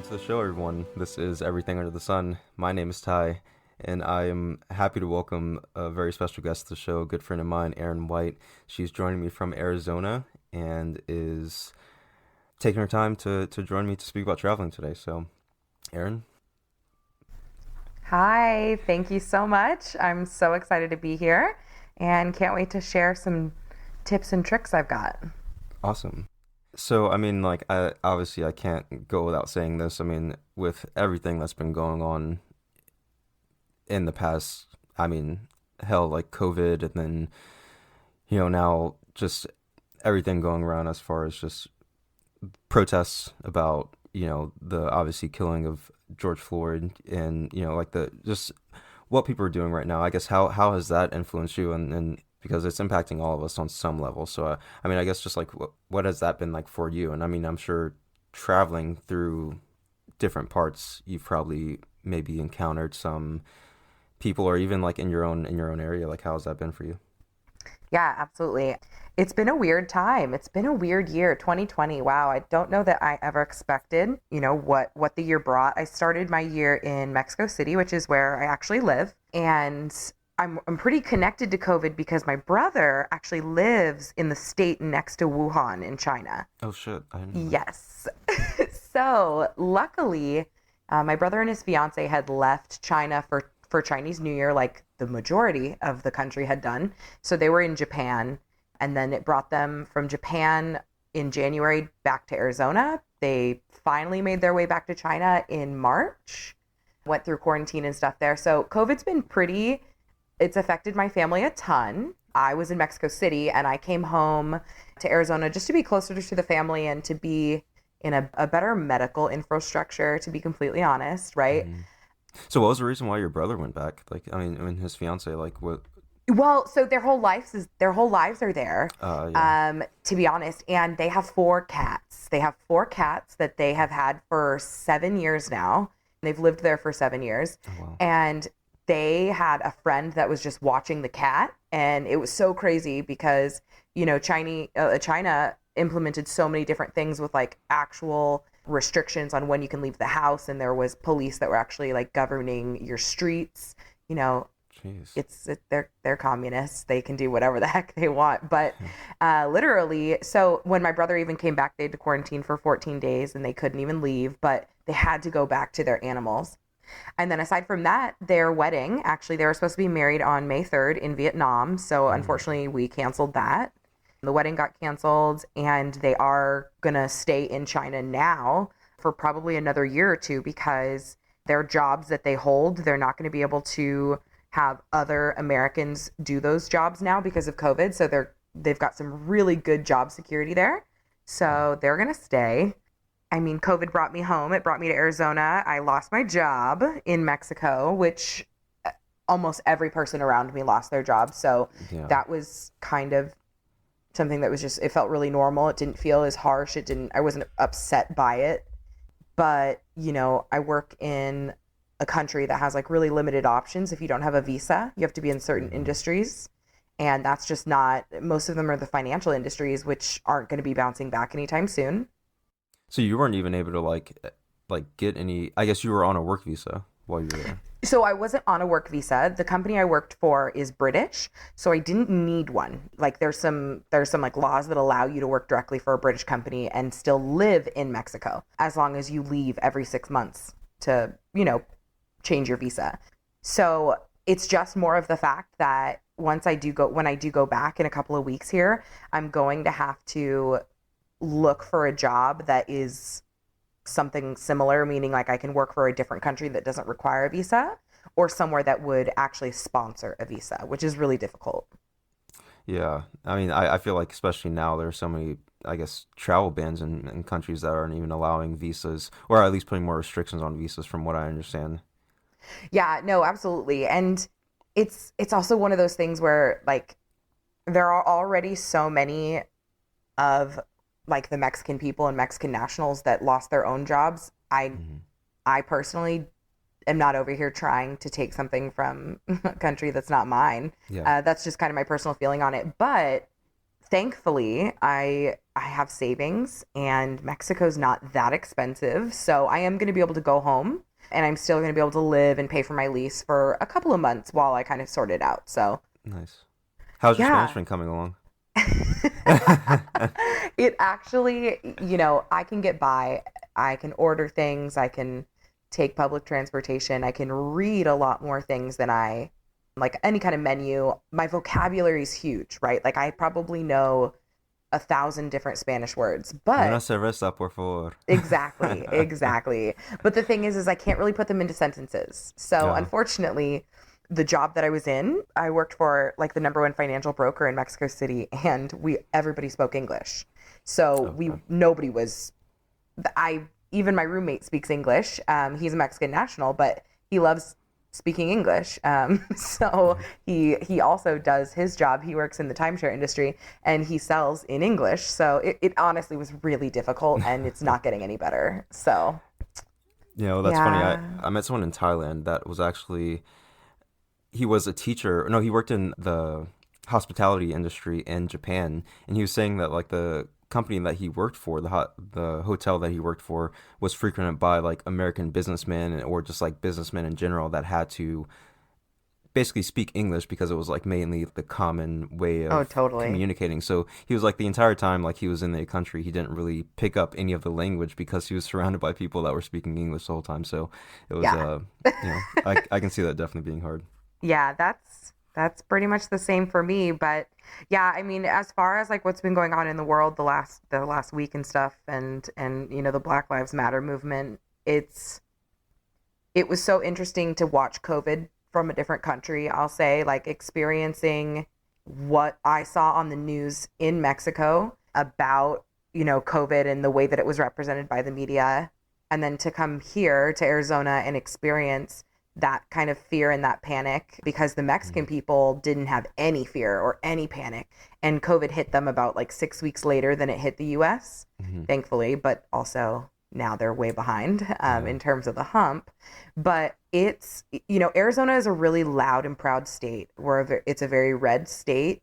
Welcome to the show, everyone. This is Everything Under the Sun. My name is Ty, and I am happy to welcome a very special guest to the show, a good friend of mine, Erin White. She's joining me from Arizona and is taking her time to join me to speak about traveling today. So, Erin, Hi, thank you so much. I'm so excited to be here and can't wait to share some tips and tricks I've got. awesome. So, I obviously I can't go without saying this. I mean, with everything that's been going on in the past, I mean, hell, like COVID, and then now just everything going around as far as just protests about the obviously killing of George Floyd, and like the just what people are doing right now. I guess how has that influenced you, and because it's impacting all of us on some level. So I guess just like what has that been like for you? And I mean, I'm sure traveling through different parts, you've probably maybe encountered some people, or even like in your own area. Like, how has that been for you? Yeah, absolutely. It's been a weird time. It's been a weird year, 2020. Wow, I don't know that I ever expected, what the year brought. I started my year in Mexico City, which is where I actually live, and I'm pretty connected to COVID because my brother actually lives in the state next to Wuhan in China. Oh shit, I didn't know that. Yes. So luckily, my brother and his fiance had left China for Chinese New Year, like the majority of the country had done. So they were in Japan, and then it brought them from Japan in January back to Arizona. They finally made their way back to China in March, went through quarantine and stuff there. So COVID's been pretty, it's affected my family a ton. I was in Mexico City and I came home to Arizona just to be closer to the family and to be in a better medical infrastructure, to be completely honest, right? Hmm. So what was the reason why your brother went back? Like, I mean, his fiance, like, what? Well, so their whole lives are there, Yeah. to be honest, and they have four cats. They have four cats that they have had for 7 years now. They've lived there for 7 years, Oh wow. and they had a friend that was just watching the cat, and it was so crazy because China implemented so many different things with like actual restrictions on when you can leave the house, and there was police that were actually like governing your streets. You know, Jeez. they're communists. They can do whatever the heck they want. But literally, so when my brother even came back, they had to quarantine for 14 days and they couldn't even leave, but they had to go back to their animals. And then aside from that, their wedding, actually, they were supposed to be married on May 3rd in Vietnam. So Mm. unfortunately, we canceled that. The wedding got canceled, and they are going to stay in China now for probably another year or two because their jobs that they hold, they're not going to be able to have other Americans do those jobs now because of COVID. So they've got some really good job security there. So they're going to stay. I mean, COVID brought me home. It brought me to Arizona. I lost my job in Mexico, which almost every person around me lost their job. So Yeah. that was kind of something that was just, it felt really normal. It didn't feel as harsh. I wasn't upset by it. But, I work in a country that has like really limited options. If you don't have a visa, you have to be in certain Hmm. industries. And that's just not, most of them are the financial industries, which aren't going to be bouncing back anytime soon. So you weren't even able to like get any. I guess you were on a work visa while you were there. So I wasn't on a work visa. The company I worked for is British, so I didn't need one. Like there's some like laws that allow you to work directly for a British company and still live in Mexico as long as you leave every 6 months to, change your visa. So it's just more of the fact that when I do go back in a couple of weeks here, I'm going to have to look for a job that is something similar, meaning like I can work for a different country that doesn't require a visa or somewhere that would actually sponsor a visa, which is really difficult. Yeah. I mean, I feel like especially now there's so many, I guess, travel bans in countries that aren't even allowing visas, or at least putting more restrictions on visas, from what I understand. Yeah, no, absolutely. And it's also one of those things where like there are already so many of like the Mexican people and Mexican nationals that lost their own jobs. Hmm. I personally am not over here trying to take something from a country that's not mine. Yeah. That's just kind of my personal feeling on it. But thankfully, I have savings and Mexico's not that expensive. So I am going to be able to go home and I'm still going to be able to live and pay for my lease for a couple of months while I kind of sort it out. So, Nice. How's your Spanish yeah. been coming along? It actually, I can get by. I can order things. I can take public transportation. I can read a lot more things than like any kind of menu. My vocabulary is huge, right? Like I probably know 1,000 different Spanish words, Una but cerveza, por favor. exactly, exactly. But the thing is I can't really put them into sentences. So Yeah. unfortunately, the job that I was in, I worked for like the number one financial broker in Mexico City, and everybody spoke English. So Okay. nobody was I even my roommate speaks English. He's a Mexican national, but he loves speaking English. So Mhm. he also does his job. He works in the timeshare industry and he sells in English. So it honestly was really difficult, and it's not getting any better. So That's funny. I, yeah. I met someone in Thailand that was actually he was a teacher. No, he worked in the hospitality industry in Japan, and he was saying that like the company that he worked for, the hotel that he worked for, was frequented by like American businessmen or just like businessmen in general that had to basically speak English because it was like mainly the common way Oh, of totally. communicating. So he was like the entire time like he was in the country, he didn't really pick up any of the language because he was surrounded by people that were speaking English the whole time. So it was Yeah. I can see that definitely being hard. Yeah, that's pretty much the same for me, but yeah, I mean, as far as like what's been going on in the world the last week and stuff, and the Black Lives Matter movement, it was so interesting to watch COVID from a different country, I'll say, like experiencing what I saw on the news in Mexico about, COVID and the way that it was represented by the media. And then to come here to Arizona and experience that kind of fear and that panic because the Mexican Mhm. people didn't have any fear or any panic. And COVID hit them about like 6 weeks later than it hit the US, Mhm. thankfully, but also now they're way behind Yeah. in terms of the hump. But Arizona is a really loud and proud state. It's a very red state.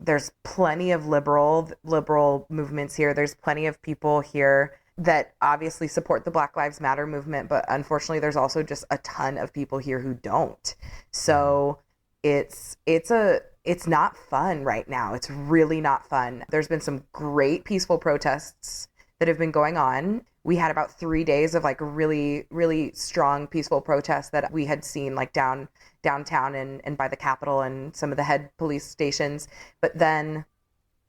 There's plenty of liberal movements here. There's plenty of people here that obviously support the Black Lives Matter movement, but unfortunately there's also just a ton of people here who don't. Mhm. So it's not fun right now. It's really not fun. There's been some great peaceful protests that have been going on. We had about 3 days of like really, really strong peaceful protests that we had seen like downtown and by the Capitol and some of the head police stations. But then,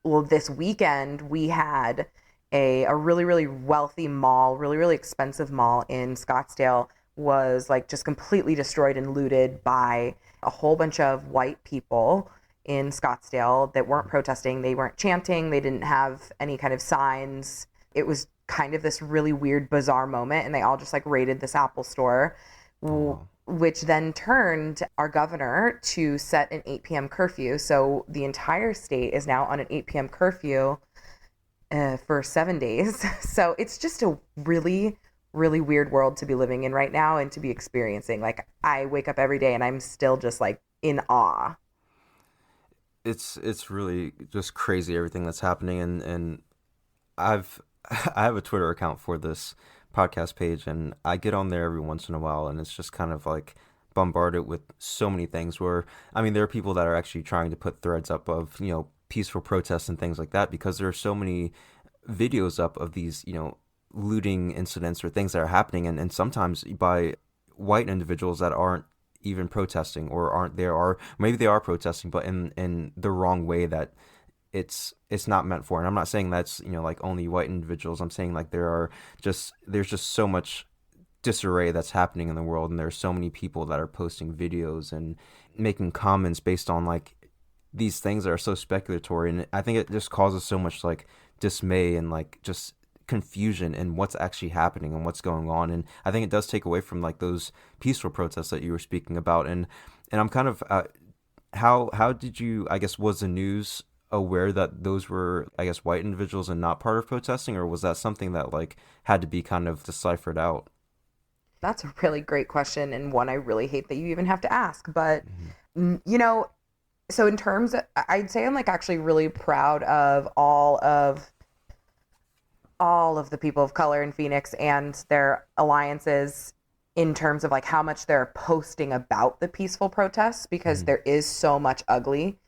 well, this weekend we had a really, really wealthy mall, really, really expensive mall in Scottsdale was like just completely destroyed and looted by a whole bunch of white people in Scottsdale that weren't protesting. They weren't chanting. They didn't have any kind of signs. It was kind of this really weird, bizarre moment. And they all just like raided this Apple store, Oh wow. which then turned our governor to set an 8 p.m. curfew. So the entire state is now on an 8 p.m. curfew for 7 days. So it's just a really, really weird world to be living in right now and to be experiencing. Like I wake up every day and I'm still just like in awe. It's really just crazy everything that's happening, and I've I have a Twitter account for this podcast page, and I get on there every once in a while, and it's just kind of like bombarded with so many things where I mean there are people that are actually trying to put threads up of peaceful protests and things like that because there are so many videos up of these looting incidents or things that are happening, and sometimes by white individuals that aren't even protesting or aren't there, or maybe they are protesting but in the wrong way that it's not meant for. And I'm not saying that's like only white individuals. I'm saying like there's just so much disarray that's happening in the world, and there's so many people that are posting videos and making comments based on like these things that are so speculatory, and I think it just causes so much like dismay and like just confusion in what's actually happening and what's going on. And I think it does take away from like those peaceful protests that you were speaking about. And I'm kind of how did you, I guess, was the news aware that those were, I guess, white individuals and not part of protesting, or was that something that like had to be kind of deciphered out? That's a really great question and one I really hate that you even have to ask. But, Hmm. mm, you know, So in terms of, I'd say I'm like actually really proud of all of the people of color in Phoenix and their alliances in terms of like how much they're posting about the peaceful protests, because Mhm. there is so much ugly.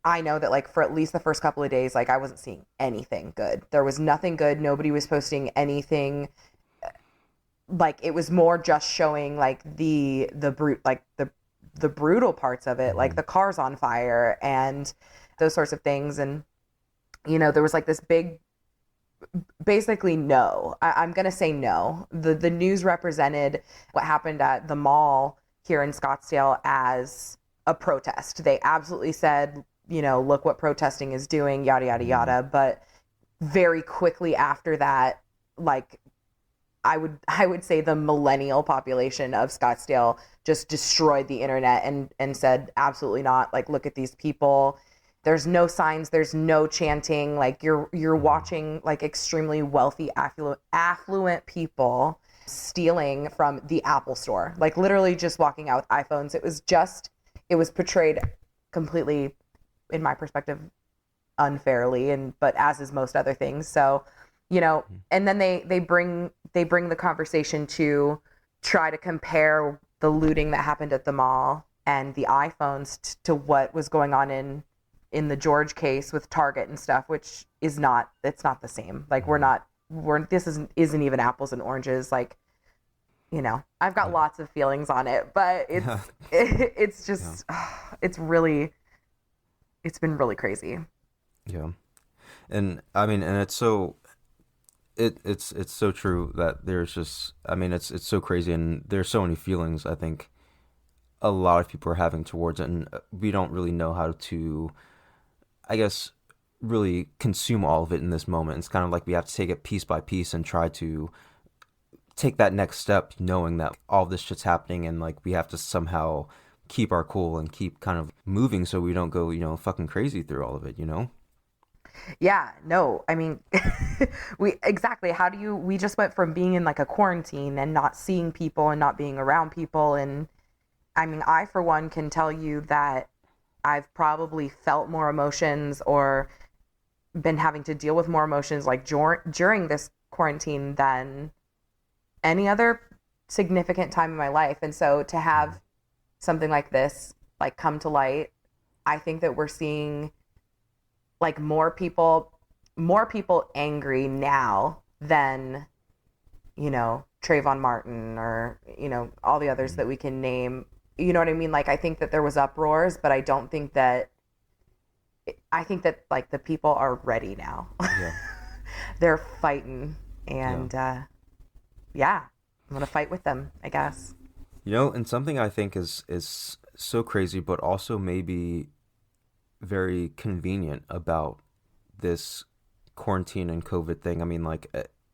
I know that like for at least the first couple of days, like I wasn't seeing anything good. There was nothing good. Nobody was posting anything. Like it was more just showing like the brute like the brutal parts of it, like Mhm. the cars on fire and those sorts of things. And there was like this big, basically no. I'm gonna say no. The news represented what happened at the mall here in Scottsdale as a protest. They absolutely said, look what protesting is doing, yada yada Mhm. yada. But very quickly after that, like I would say the millennial population of Scottsdale just destroyed the internet and said absolutely not. Like look at these people. There's no signs, there's no chanting. Like you're Mhm. watching like extremely wealthy affluent people stealing from the Apple store. Like literally just walking out with iPhones. It was portrayed completely, in my perspective, unfairly, and but as is most other things. So, and then they bring the conversation to try to compare the looting that happened at the mall and the iPhones to what was going on in the George case with Target and stuff, which is not it's not the same. Like we're Mhm. not we're this isn't even apples and oranges. Like, I've got Yeah. lots of feelings on it, but Yeah. it's Yeah. just it's been really crazy. Yeah. And I mean, and it's so true that there's just, I mean, it's so crazy, and there's so many feelings I think a lot of people are having towards it, and we don't really know how to, I guess, really consume all of it in this moment. It's kind of like we have to take it piece by piece and try to take that next step, knowing that all this shit's happening, and like we have to somehow keep our cool and keep kind of moving so we don't go, fucking crazy through all of it, you know? Yeah, no, I mean, how do we just went from being in like a quarantine and not seeing people and not being around people. And I mean, I, for one, can tell you that I've probably felt more emotions or been having to deal with more emotions like during this quarantine than any other significant time in my life. And so to have something like this, like come to light, I think that we're seeing like more people angry now than Trayvon Martin or all the others Mhm. that we can name. You know what I mean? Like I think that there was uproars, but I think that like the people are ready now. Yeah. They're fighting, Yeah. and yeah, I'm gonna fight with them, I guess. And something I think is so crazy, but also maybe very convenient about this quarantine and COVID thing. I mean, like,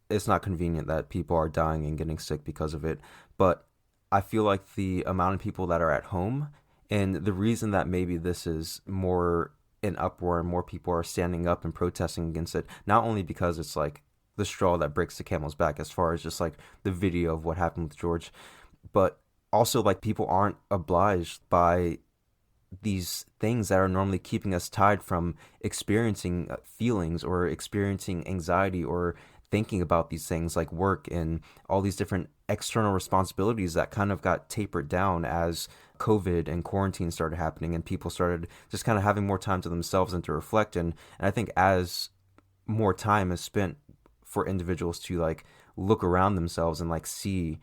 it's not convenient that people are dying and getting sick because of it, but I feel like the amount of people that are at home, and the reason that maybe this is more in uproar and more people are standing up and protesting against it, not only because it's like the straw that breaks the camel's back as far as just like the video of what happened with George, but also like people aren't obliged by these things that are normally keeping us tied from experiencing feelings or experiencing anxiety or thinking about these things like work and all these different external responsibilities that kind of got tapered down as COVID and quarantine started happening and people started just kind of having more time to themselves and to reflect. And I think as more time is spent for individuals to like look around themselves and like see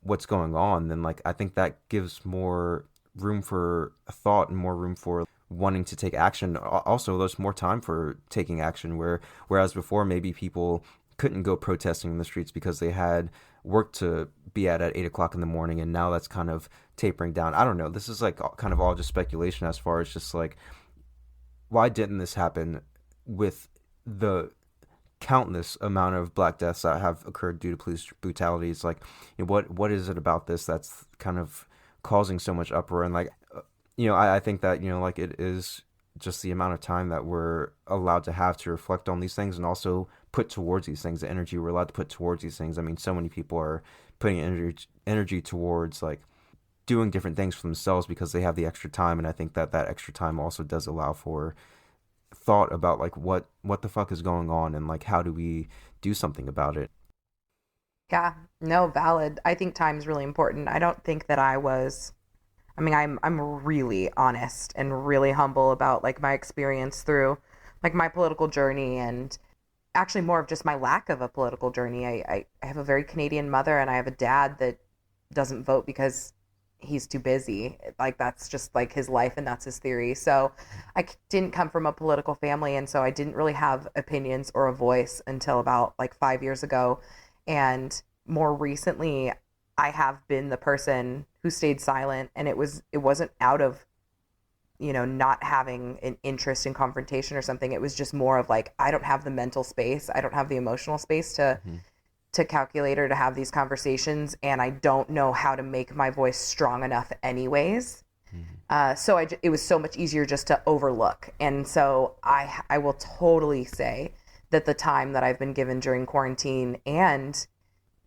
what's going on, then like I think that gives more room for thought and more room for wanting to take action. Also, there's more time for taking action. Whereas before, maybe people couldn't go protesting in the streets because they had work to be at 8 o'clock in the morning, and now that's kind of tapering down. I don't know. This is like kind of all just speculation as far as just like why didn't this happen with the countless amount of black deaths that have occurred due to police brutality. It's like, what is it about this that's kind of causing so much uproar? And like, I think that like it is just the amount of time that we're allowed to have to reflect on these things and also put towards these things, the energy we're allowed to put towards these things. I mean, so many people are putting energy towards like doing different things for themselves because they have the extra time. And I think that that extra time also does allow for thought about like what the fuck is going on, and like how do we do something about it. Yeah, no, valid. I think time's really important. I don't think that I was, I mean, I'm really honest and really humble about like my experience through like my political journey, and actually more of just my lack of a political journey. I have a very Canadian mother, and I have a dad that doesn't vote because he's too busy. Like that's just like his life and that's his theory. So didn't come from a political family, and so I didn't really have opinions or a voice until about like 5 years ago. And more recently, I have been the person who stayed silent, and it wasn't out of not having an interest in confrontation or something. It was just more of like, I don't have the mental space. I don't have the emotional space Hmm. to calculate or to have these conversations. And I don't know how to make my voice strong enough anyways. Hmm. It was so much easier just to overlook. And so I will totally say that the time that I've been given during quarantine, and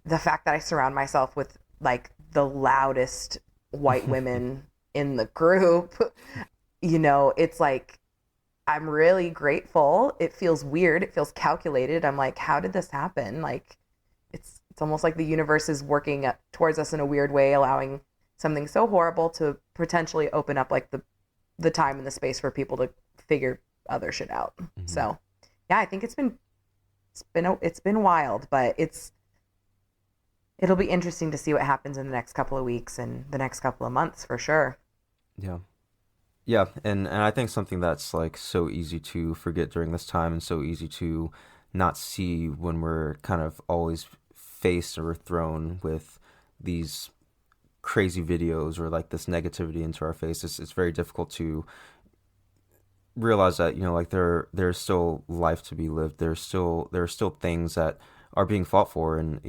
the fact that I surround myself with like the loudest white women in the group, it's like I'm really grateful. It feels weird. It feels calculated. I'm like, how did this happen? Like it's almost like the universe is working towards us in a weird way, allowing something so horrible to potentially open up like the time and the space for people to figure other shit out. Hmm. So, yeah, I think it's been wild, but it'll be interesting to see what happens in the next couple of weeks and the next couple of months for sure. Yeah. Yeah, and I think something that's like so easy to forget during this time and so easy to not see when we're kind of always faced or thrown with these crazy videos or like this negativity into our face. It's very difficult to realize that, like there's still life to be lived. There are still things that are being fought for, and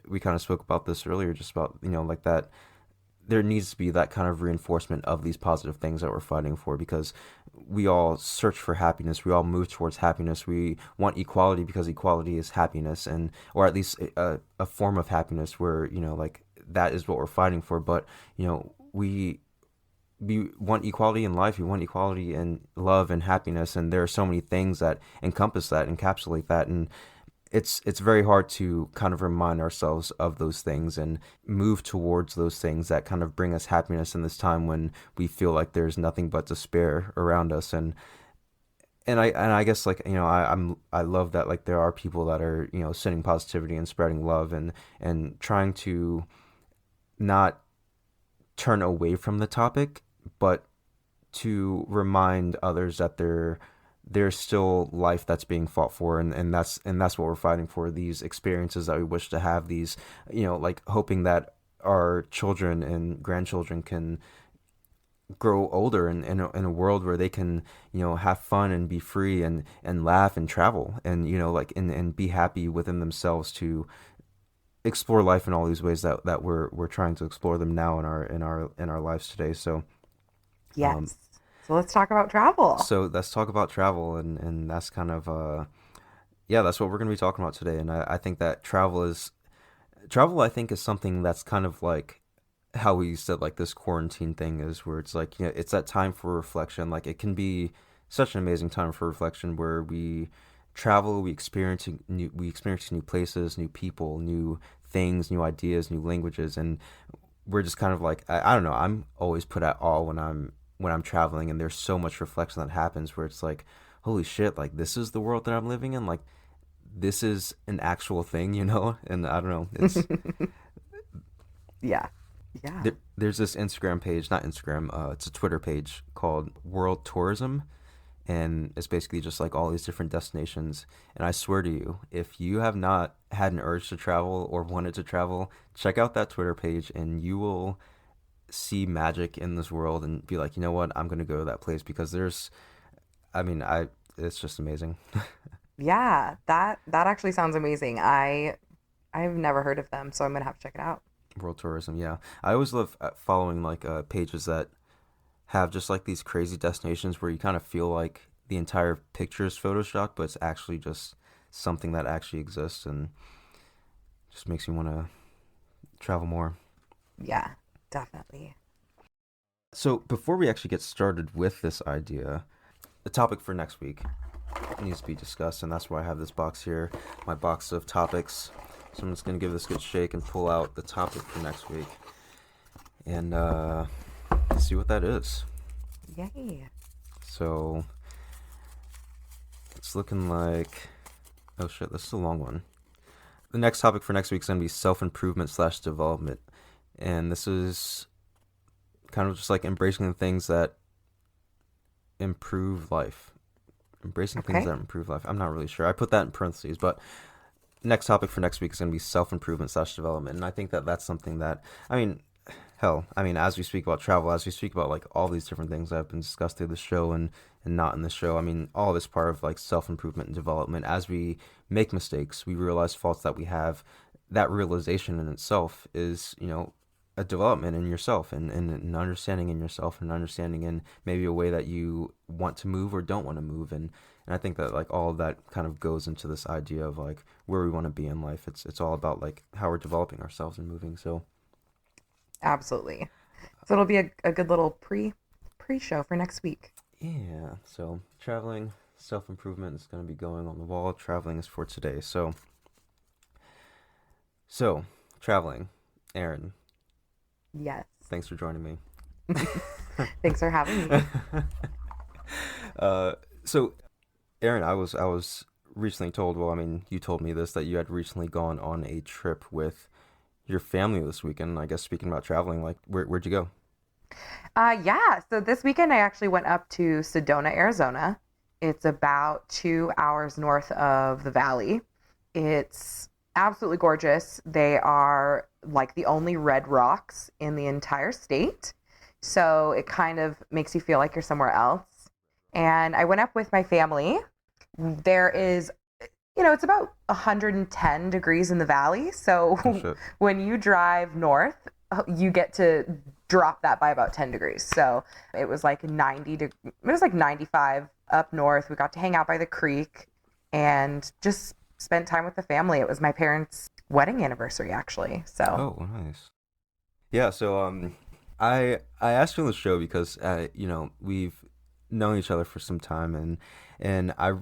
we kind of spoke about this earlier, just about like that there needs to be that kind of reinforcement of these positive things that we're fighting for, because we all search for happiness. We all move towards happiness. We want equality because equality is happiness, and or at least a form of happiness where like that is what we're fighting for. But we want equality in life. We want equality in love and happiness, and there are so many things that encompass that, encapsulate that, and it's very hard to kind of remind ourselves of those things and move towards those things that kind of bring us happiness in this time when we feel like there's nothing but despair around us. And I guess like I love that like there are people that are sending positivity and spreading love and trying to not turn away from the topic, but to remind others that there's still life that's being fought for, and that's what we're fighting for, these experiences that we wish to have, these like hoping that our children and grandchildren can grow older in a world where they can have fun and be free and laugh and travel and like and be happy within themselves to explore life in all these ways that we're trying to explore them now in our lives today. So um Yes. So let's talk about travel. so let's talk about travel, and that's kind of yeah, that's what we're going to be talking about today. And I think that travel I think is something that's kind of like how we said like this quarantine thing is, where it's like it's that time for reflection. Like it can be such an amazing time for reflection where we travel, we experience new places, new people, new things, new ideas, new languages, and we're just kind of like I don't know, I'm always put at awe when I'm traveling, and there's so much reflection that happens where it's like, holy shit, like this is the world that I'm living in, like this is an actual thing, and I don't know, it's Yeah. Yeah. there's this Instagram page, not Instagram, it's a Twitter page called World Tourism, and it's basically just like all these different destinations. And I swear to you, if you have not had an urge to travel or wanted to travel, check out that Twitter page, and you will see magic in this world and be like, you know what, I'm gonna go to that place because I mean, it's just amazing. Yeah, that actually sounds amazing. I've never heard of them, so I'm gonna have to check it out. World tourism, yeah. I always love following like pages that have just like these crazy destinations where you kind of feel like the entire picture is photoshopped, but it's actually just something that actually exists, and just makes me want to travel more. Yeah, definitely. So before we actually get started with this idea, the topic for next week needs to be discussed, and that's why I have this box here, my box of topics. So I'm just gonna give this a good shake and pull out the topic for next week, and see what that is. Yay. So it's looking like, oh shit, this is a long one. The next topic for next week is gonna be self-improvement slash development, and this is kind of just like embracing the things that improve life. Embracing things Okay. that improve life. I'm not really sure. I put that in parentheses, but next topic for next week is going to be self-improvement slash development. And I think that that's something that, I mean, hell, I mean, as we speak about travel, as we speak about like all these different things that have been discussed through the show and not in the show, I mean, all of it's part of like self-improvement and development. As we make mistakes, we realize faults that we have. That realization in itself is, a development in yourself and an understanding in yourself and understanding in maybe a way that you want to move or don't want to move. And I think that like all of that kind of goes into this idea of like where we want to be in life. It's all about like how we're developing ourselves and moving. So Absolutely. So it'll be a good little pre-show for next week. yeah, so traveling, self-improvement is going to be going on the wall. Traveling is for today. So traveling, Aaron, Yes. thanks for joining me. Thanks for having me. uh, so Aaron, I was recently told. Well, I mean, you told me this that you had recently gone on a trip with your family this weekend. I guess speaking about traveling, like where'd you go? Yeah, so this weekend I actually went up to Sedona, Arizona. It's about 2 hours north of the valley. It's absolutely gorgeous. They are like the only red rocks in the entire state. So it kind of makes you feel like you're somewhere else. And I went up with my family. There is, it's about 110 degrees in the valley. So Oh shit. when you drive north, you get to drop that by about 10 degrees. So it was like 95 up north. We got to hang out by the creek and just spent time with the family. It was my parents' wedding anniversary, actually. So, Oh, nice. Yeah. So I asked you on the show because we've known each other for some time, and I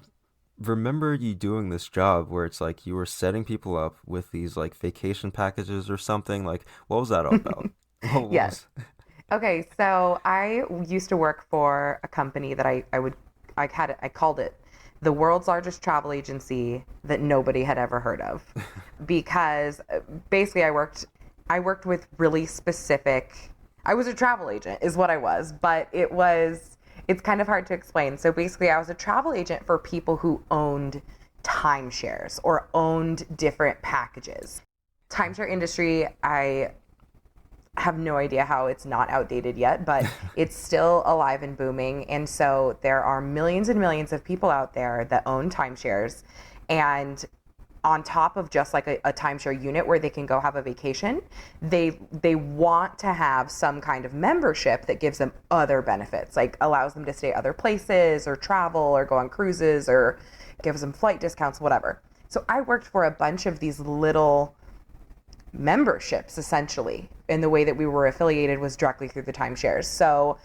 remember you doing this job where it's like you were setting people up with these like vacation packages or something. Like, what was that all about? What yes. was? Okay, so I used to work for a company that I called it the world's largest travel agency that nobody had ever heard of because basically I worked with really specific. I was a travel agent is what I was, but it's kind of hard to explain. So basically I was a travel agent for people who owned timeshares or owned different packages. Timeshare industry, I have no idea how it's not outdated yet, but it's still alive and booming. And so there are millions and millions of people out there that own timeshares. And on top of just like a timeshare unit where they can go have a vacation, they want to have some kind of membership that gives them other benefits, like allows them to stay other places or travel or go on cruises or gives them flight discounts, whatever. So I worked for a bunch of these little memberships essentially, and the way that we were affiliated was directly through the timeshares. So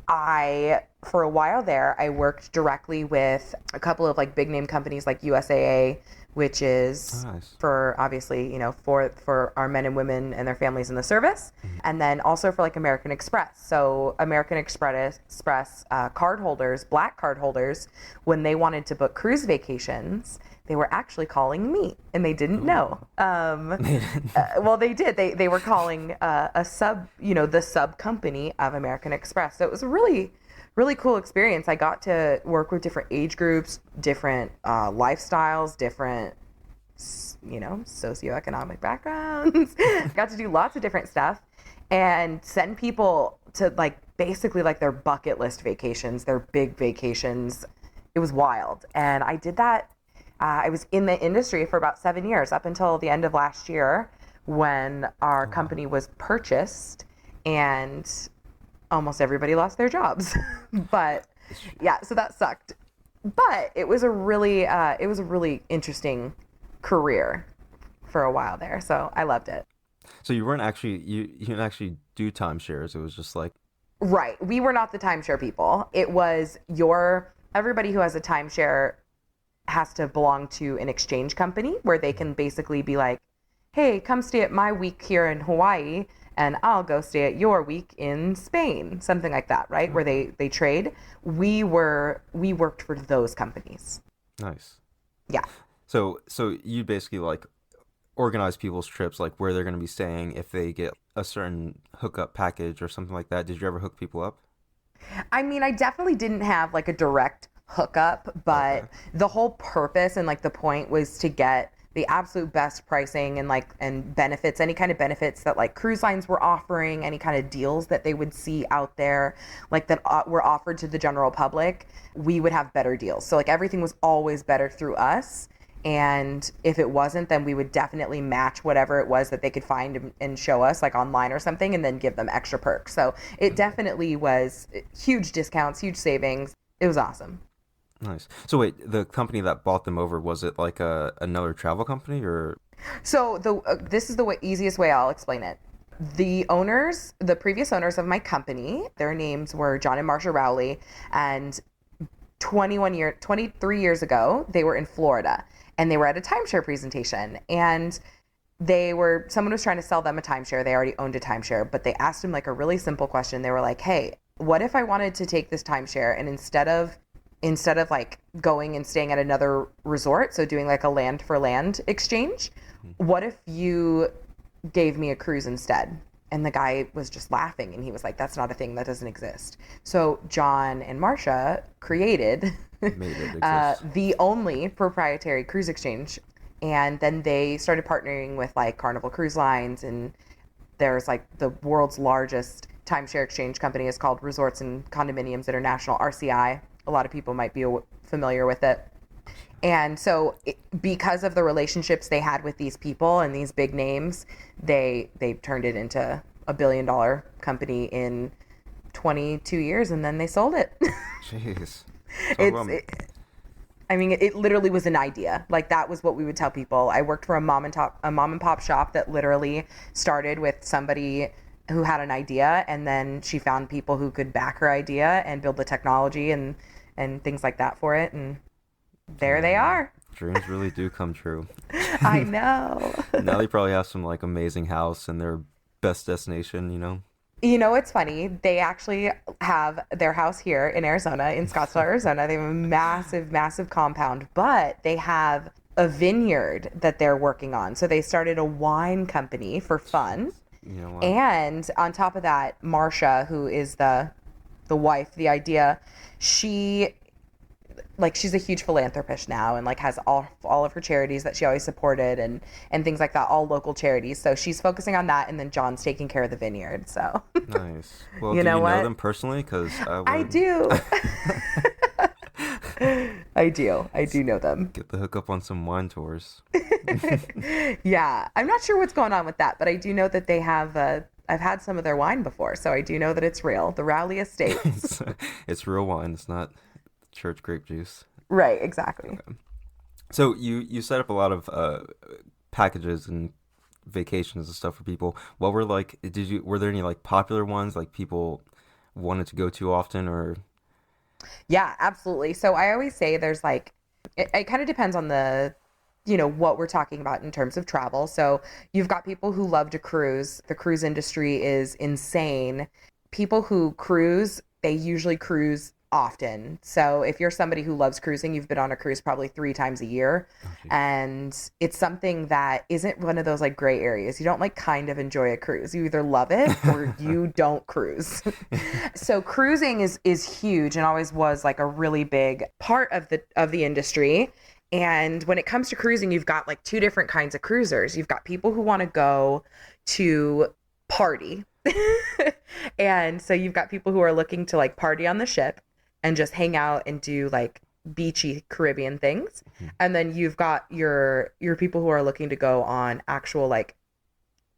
for a while there, I worked directly with a couple of like big name companies like USAA, which Oh, is nice. for obviously, for our men and women and their families in the service. Mhm. And then also for like American Express. So American Express card holders, black card holders, when they wanted to book cruise vacations, they were actually calling me and they didn't know. Ooh. Well, they did. They were calling a sub, the sub company of American Express. So it was a really, really cool experience. I got to work with different age groups, different lifestyles, different, socioeconomic backgrounds. Got to do lots of different stuff and send people to like basically like their bucket list vacations, their big vacations. It was wild. And I did that. I was in the industry for about 7 years up until the end of last year when our Oh wow. company was purchased and almost everybody lost their jobs. But yeah, so that sucked. But it was a really interesting career for a while there. So I loved it. So you weren't actually you didn't actually do timeshares. It was just like Right. We were not the timeshare people. It was everybody who has a timeshare has to belong to an exchange company where they can basically be like, hey, come stay at my week here in Hawaii and I'll go stay at your week in Spain, something like that, right? Where they trade. We worked for those companies. Nice. Yeah. So you basically like organize people's trips, like where they're going to be staying if they get a certain hookup package or something like that. Did you ever hook people up? I mean, I definitely didn't have like a direct hookup, Okay. but the whole purpose and like the point was to get the absolute best pricing and like and benefits, any kind of benefits that like cruise lines were offering, any kind of deals that they would see out there, like that were offered to the general public, we would have better deals. So like everything was always better through us. And if it wasn't, then we would definitely match whatever it was that they could find and show us, like online or something, and then give them extra perks. So it definitely was huge discounts, huge savings. It was awesome. Nice. So wait, the company that bought them over, was it like another travel company or? So this is the easiest way I'll explain it. The previous owners of my company, their names were John and Marsha Rowley, and 23 years ago, they were in Florida and they were at a timeshare presentation and someone was trying to sell them a timeshare. They already owned a timeshare, but they asked him like a really simple question. They were like, hey, what if I wanted to take this timeshare and instead of like going and staying at another resort, so doing like a land for land exchange, what if you gave me a cruise instead? And the guy was just laughing and he was like, that's not a thing, that doesn't exist. So John and Marcia created Made it exist. the only proprietary cruise exchange. And then they started partnering with like Carnival Cruise Lines, and there's like the world's largest timeshare exchange company is called Resorts and Condominiums International, RCI. A lot of people might be familiar with it. And so because of the relationships they had with these people and these big names, they turned it into $1 billion company in 22 years, and then they sold it. Jeez. Talk it's about I mean, it literally was an idea. Like that was what we would tell people. I worked for a mom and pop shop that literally started with somebody who had an idea, and then she found people who could back her idea and build the technology and things like that for it, and there they are. dreams really do come true. I know. Now they probably have some like amazing house and their best destination, you know? You know, it's funny. They actually have their house here in Arizona, in Scottsdale, Arizona. They have a massive, massive compound, but they have a vineyard that they're working on. So they started a wine company for fun. You know what? And on top of that, Marcia, who is the wife, the idea, she she's a huge philanthropist now and like has all of her charities that she always supported and things like that, all local charities. So she's focusing on that, and then John's taking care of the vineyard. So Nice. Well, you do know you know what? them personally? Because I I would do. I do know them. get the hookup on some wine tours. Yeah, I'm not sure what's going on with that, but I do know that they have I've had some of their wine before, so I do know that it's real. The Rowley Estates. It's, it's real wine. It's not church grape juice. Right, exactly. So you set up a lot of packages and vacations and stuff for people. What were like? Were there any like popular ones like people wanted to go to often or? Yeah, absolutely. So I always say there's like, it kind of depends on what we're talking about in terms of travel. So you've got people who love to cruise. The cruise industry is insane. People who cruise, they usually cruise often. So if you're somebody who loves cruising, you've been on a cruise probably 3 times a year. Oh, jeez. And it's something that isn't one of those like gray areas. You don't like kind of enjoy a cruise. You either love it or you don't cruise. So cruising is huge and always was like a really big part of the industry. And when it comes to cruising, you've got like two different kinds of cruisers. You've got people who want to go to party. And so you've got people who are looking to like party on the ship and just hang out and do like beachy Caribbean things. And then you've got your people who are looking to go on actual like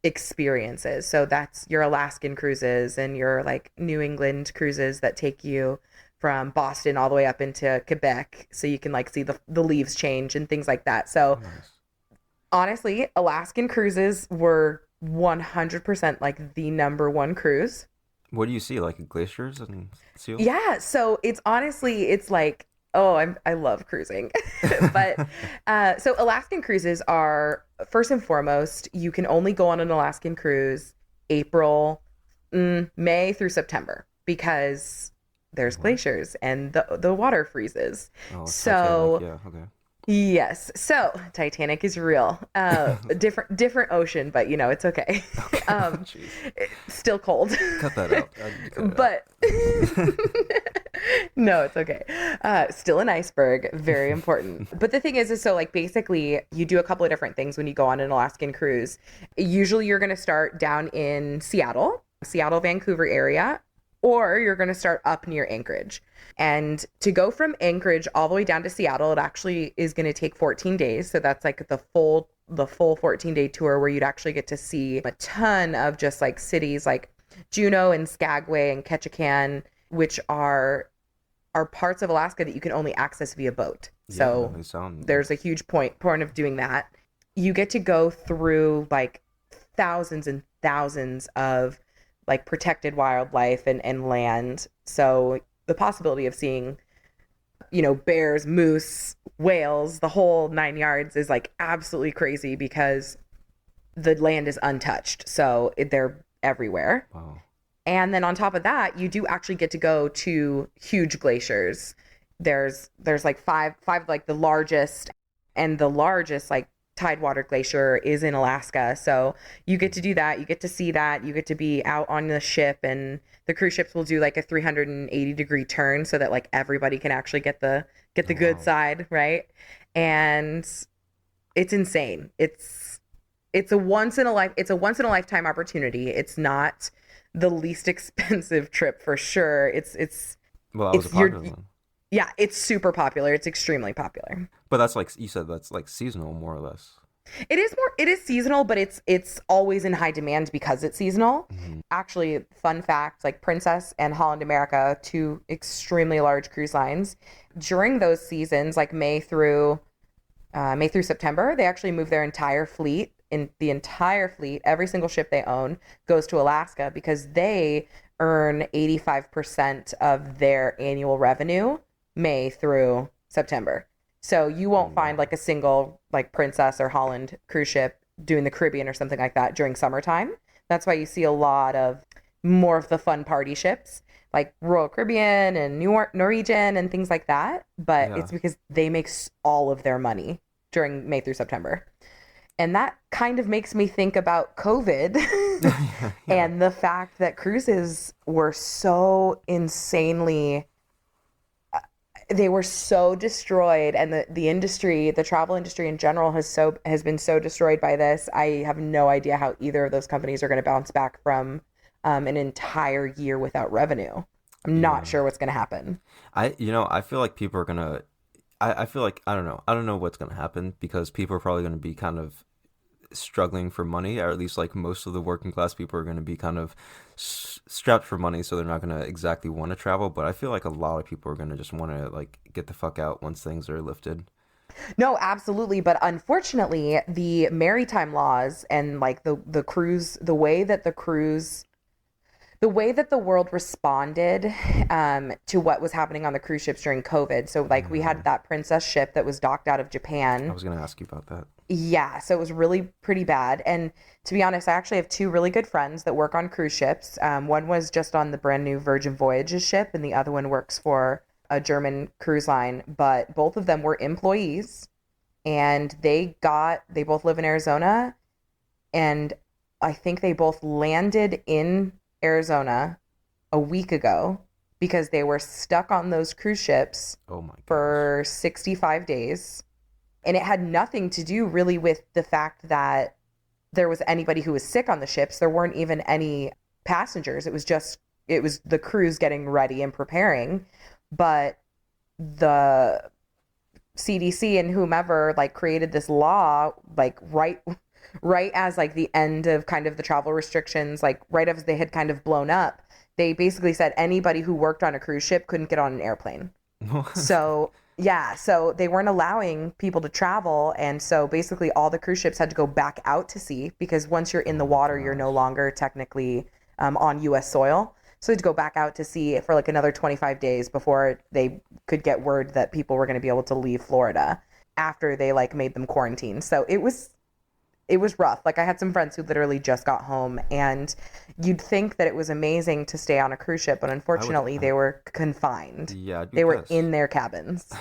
experiences. So that's your Alaskan cruises and your like New England cruises that take you from Boston all the way up into Quebec so you can like see the leaves change and things like that. So Nice. honestly, Alaskan cruises were 100% like the number one cruise. What do you see? Like glaciers and seals? Yeah, so it's honestly, it's like, oh, I love cruising. But so Alaskan cruises are first and foremost, you can only go on an Alaskan cruise April, May through September because there's What? glaciers and the water freezes. Oh, Titanic. So Yeah. Okay. yes. So Titanic is real. Different ocean, but it's okay. Jeez. Still cold. Cut that out. Cut it out. But no, it's okay. Still an iceberg, very important. But the thing is so like basically you do a couple of different things when you go on an Alaskan cruise. Usually you're going to start down in Seattle, Vancouver area, or you're going to start up near Anchorage. And to go from Anchorage all the way down to Seattle, it actually is going to take 14 days. So that's like the full 14-day tour where you'd actually get to see a ton of just like cities like Juneau and Skagway and Ketchikan, which are parts of Alaska that you can only access via boat. Yeah, So they sound there's a huge point of doing that. You get to go through like thousands and thousands of like protected wildlife and land. So the possibility of seeing, bears, moose, whales, the whole 9 yards is like absolutely crazy because the land is untouched. So they're everywhere. wow. And then on top of that, you do actually get to go to huge glaciers. There's like five like the largest, and the largest like tidewater glacier is in Alaska. So you get to do that. You get to see that. You get to be out on the ship, and the cruise ships will do like a 380-degree turn so that like everybody can actually get the Oh, good wow. side, right? And it's insane. It's a once in a lifetime opportunity. It's not the least expensive trip for sure. Well, that was a It's your popular one. Yeah, it's super popular. It's extremely popular. But that's like you said. That's like seasonal, more or less. It is seasonal, but it's always in high demand because it's seasonal. Hmm. Actually, fun fact, like Princess and Holland America, two extremely large cruise lines, during those seasons, like May through September, they actually move their entire fleet. In the entire fleet, every single ship they own goes to Alaska because they earn 85% of their annual revenue May through September. So you Oh, won't find wow. like a single like Princess or Holland cruise ship doing the Caribbean or something like that during summertime. That's why you see a lot of more of the fun party ships like Royal Caribbean and Norwegian and things like that. But Yeah. it's because they make all of their money during May through September. And that kind of makes me think about COVID Yeah. Yeah. and the fact that cruises were so insanely they were so destroyed, and the travel industry in general has been so destroyed by this. I have no idea how either of those companies are going to bounce back from an entire year without revenue. I'm not Yeah. sure what's going to happen. I feel like people are gonna. I feel like I don't know. I don't know what's gonna happen because people are probably gonna be kind of struggling for money, or at least like most of the working class people are gonna be kind of strapped for money, so they're not gonna exactly want to travel. But I feel like a lot of people are gonna just want to like get the fuck out once things are lifted. No, absolutely. But unfortunately, the maritime laws and like the cruise, the way that the world responded to what was happening on the cruise ships during COVID. So, like, we Yeah. had that Princess ship that was docked out of I Japan. was gonna ask you about that. Yeah, so it was really pretty bad. And to be honest, I actually have two really good friends that work on cruise ships. One was just on the brand new Virgin Voyages ship, and the other one works for a German cruise line. But both of them were employees, and they both live in Arizona, and I think they both landed in Arizona a week ago because they were stuck on those cruise ships Oh my gosh. for 65 days. And it had nothing to do really with the fact that there was anybody who was sick on the ships. There weren't even any passengers. It was the crews getting ready and preparing. But the CDC and whomever like created this law like right as like the end of kind of the travel restrictions, like right as they had kind of blown up, they basically said anybody who worked on a cruise ship couldn't get on an airplane. So yeah, so they weren't allowing people to travel, and so basically all the cruise ships had to go back out to sea because once you're in Oh the my water, you're no gosh. longer technically on U.S. soil. So they'd go back out to sea for like another 25 days before they could get word that people were going to be able to leave Florida after they like made them quarantine. So it was rough. Like I had some friends who literally just got home, and you'd think that it was amazing to stay on a cruise ship, but unfortunately they were confined. Yeah, I'd be They were pissed. in their cabins.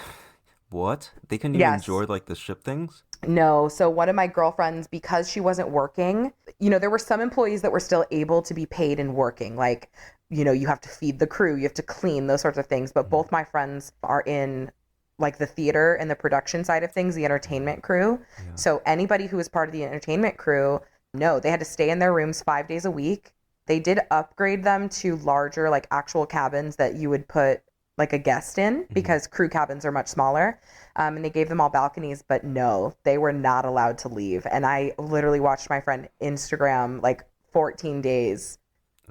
What? They couldn't even Yes. enjoy like the ship things? No. So one of my girlfriends, because she wasn't working, there were some employees that were still able to be paid and working. Like, you have to feed the crew, you have to clean, those sorts of things. But Mhm. both my friends are in like the theater and the production side of things, the entertainment crew. Yeah. So anybody who was part of the entertainment crew, no, they had to stay in their rooms 5 days a week. They did upgrade them to larger, like actual cabins that you would put like a guest in Mhm. because crew cabins are much smaller. And they gave them all balconies, but no, they were not allowed to leave. And I literally watched my friend Instagram like 14 days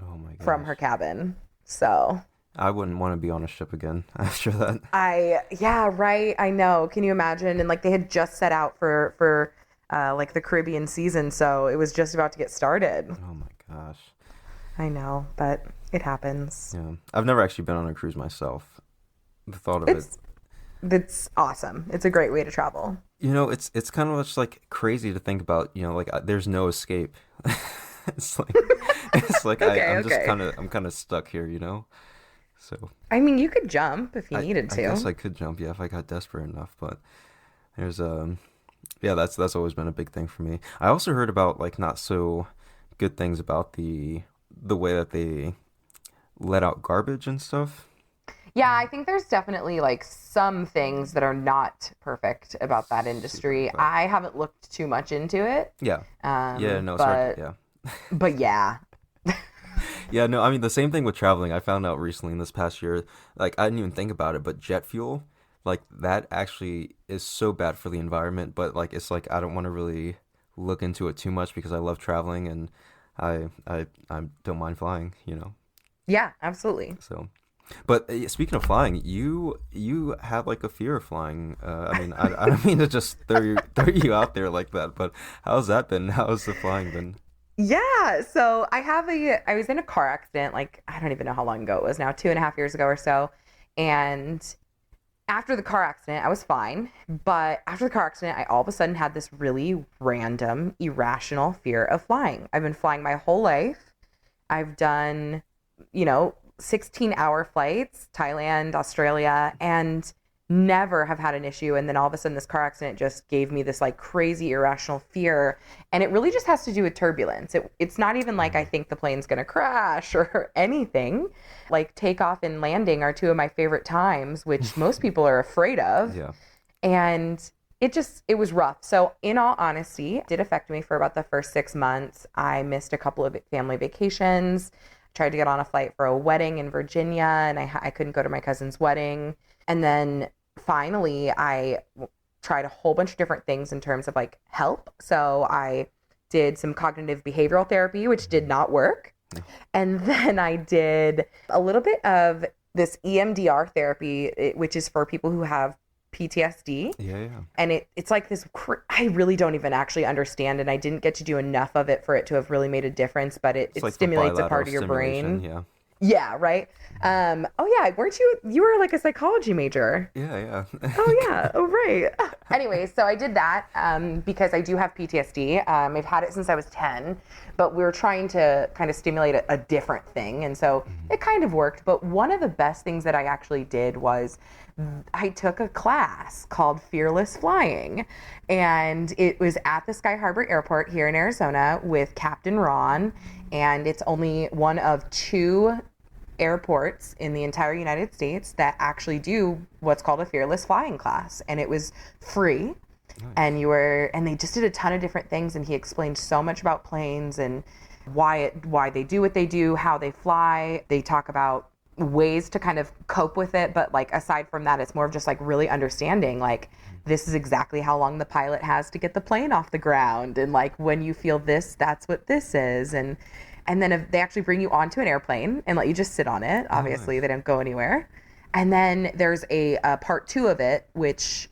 Oh my from gosh. her cabin. So I wouldn't want to be on a ship again after that. yeah, right. I know. Can you imagine? And like they had just set out for like the Caribbean season, so it was just about to get started. Oh my gosh. I know, but it happens. Yeah. I've never actually been on a cruise myself. The thought of it, It's awesome. It's a great way to travel. it's kind of just like crazy to think about, like there's no escape. It's like it's like Okay, I'm just okay. kind of stuck here. So I mean, you could jump if you I needed I to. guess I could jump, yeah, if I got desperate enough, but there's yeah, that's always been a big thing for me. I also heard about like not so good things about the way that they let out garbage and stuff. Yeah, I think there's definitely like some things that are not perfect about that Super industry. bad. I haven't looked too much into it. Yeah. Yeah, no, sorry. But Yeah. yeah. Yeah, no, I mean the same thing with traveling. I found out recently in this past year, like I didn't even think about it, but jet fuel, like that actually is so bad for the environment, but like it's like I don't want to really look into it too much because I love traveling and I don't mind flying. Yeah, absolutely. So, but speaking of flying, you have like a fear of flying. I mean, I don't mean to just throw you out there like that, but how's that been? How's the flying been? Yeah, so I was in a car accident, like, I don't even know how long ago it was now, 2.5 years ago or so. And after the car accident, I was fine. But after the car accident, I all of a sudden had this really random, irrational fear of flying. I've been flying my whole life. I've done, 16-hour flights, Thailand, Australia, and never have had an issue. And then all of a sudden, this car accident just gave me this like crazy irrational fear. And it really just has to do with turbulence. It's not even like I think the plane's going to crash or anything. Like takeoff and landing are two of my favorite times, which most people are afraid of. Yeah. And it was rough. So in all honesty, it did affect me for about the first 6 months. I missed a couple of family vacations, tried to get on a flight for a wedding in Virginia, and I couldn't go to my cousin's wedding. And then finally, tried a whole bunch of different things in terms of like help. So I did some cognitive behavioral therapy, which did not work. No. And then I did a little bit of this EMDR therapy, which is for people who have PTSD. Yeah, yeah. And it's like this, I really don't even actually understand. And I didn't get to do enough of it for it to have really made a difference, but It's it like for stimulates a bilateral part of your stimulation. brain. Yeah. Yeah, right. Oh yeah, you were like a psychology major? Yeah, yeah. Oh yeah. Oh right. Anyway, so I did that because I do have PTSD. I've had it since I was 10, but we were trying to kind of stimulate a different thing, and so it kind of worked. But one of the best things that I actually did was I took a class called Fearless Flying, and it was at the Sky Harbor Airport here in Arizona with Captain Ron, and it's only one of two airports in the entire United States that actually do what's called a fearless flying class, and it was free. Nice. And they just did a ton of different things, and he explained so much about planes and why they do what they do, how they fly. They talk about ways to kind of cope with it, but like aside from that, it's more of just like really understanding like this is exactly how long the pilot has to get the plane off the ground, and like when you feel this, that's what this is. And then if they actually bring you onto an airplane and let you just sit on it, obviously nice. they don't go anywhere. And then there's a part two of it, which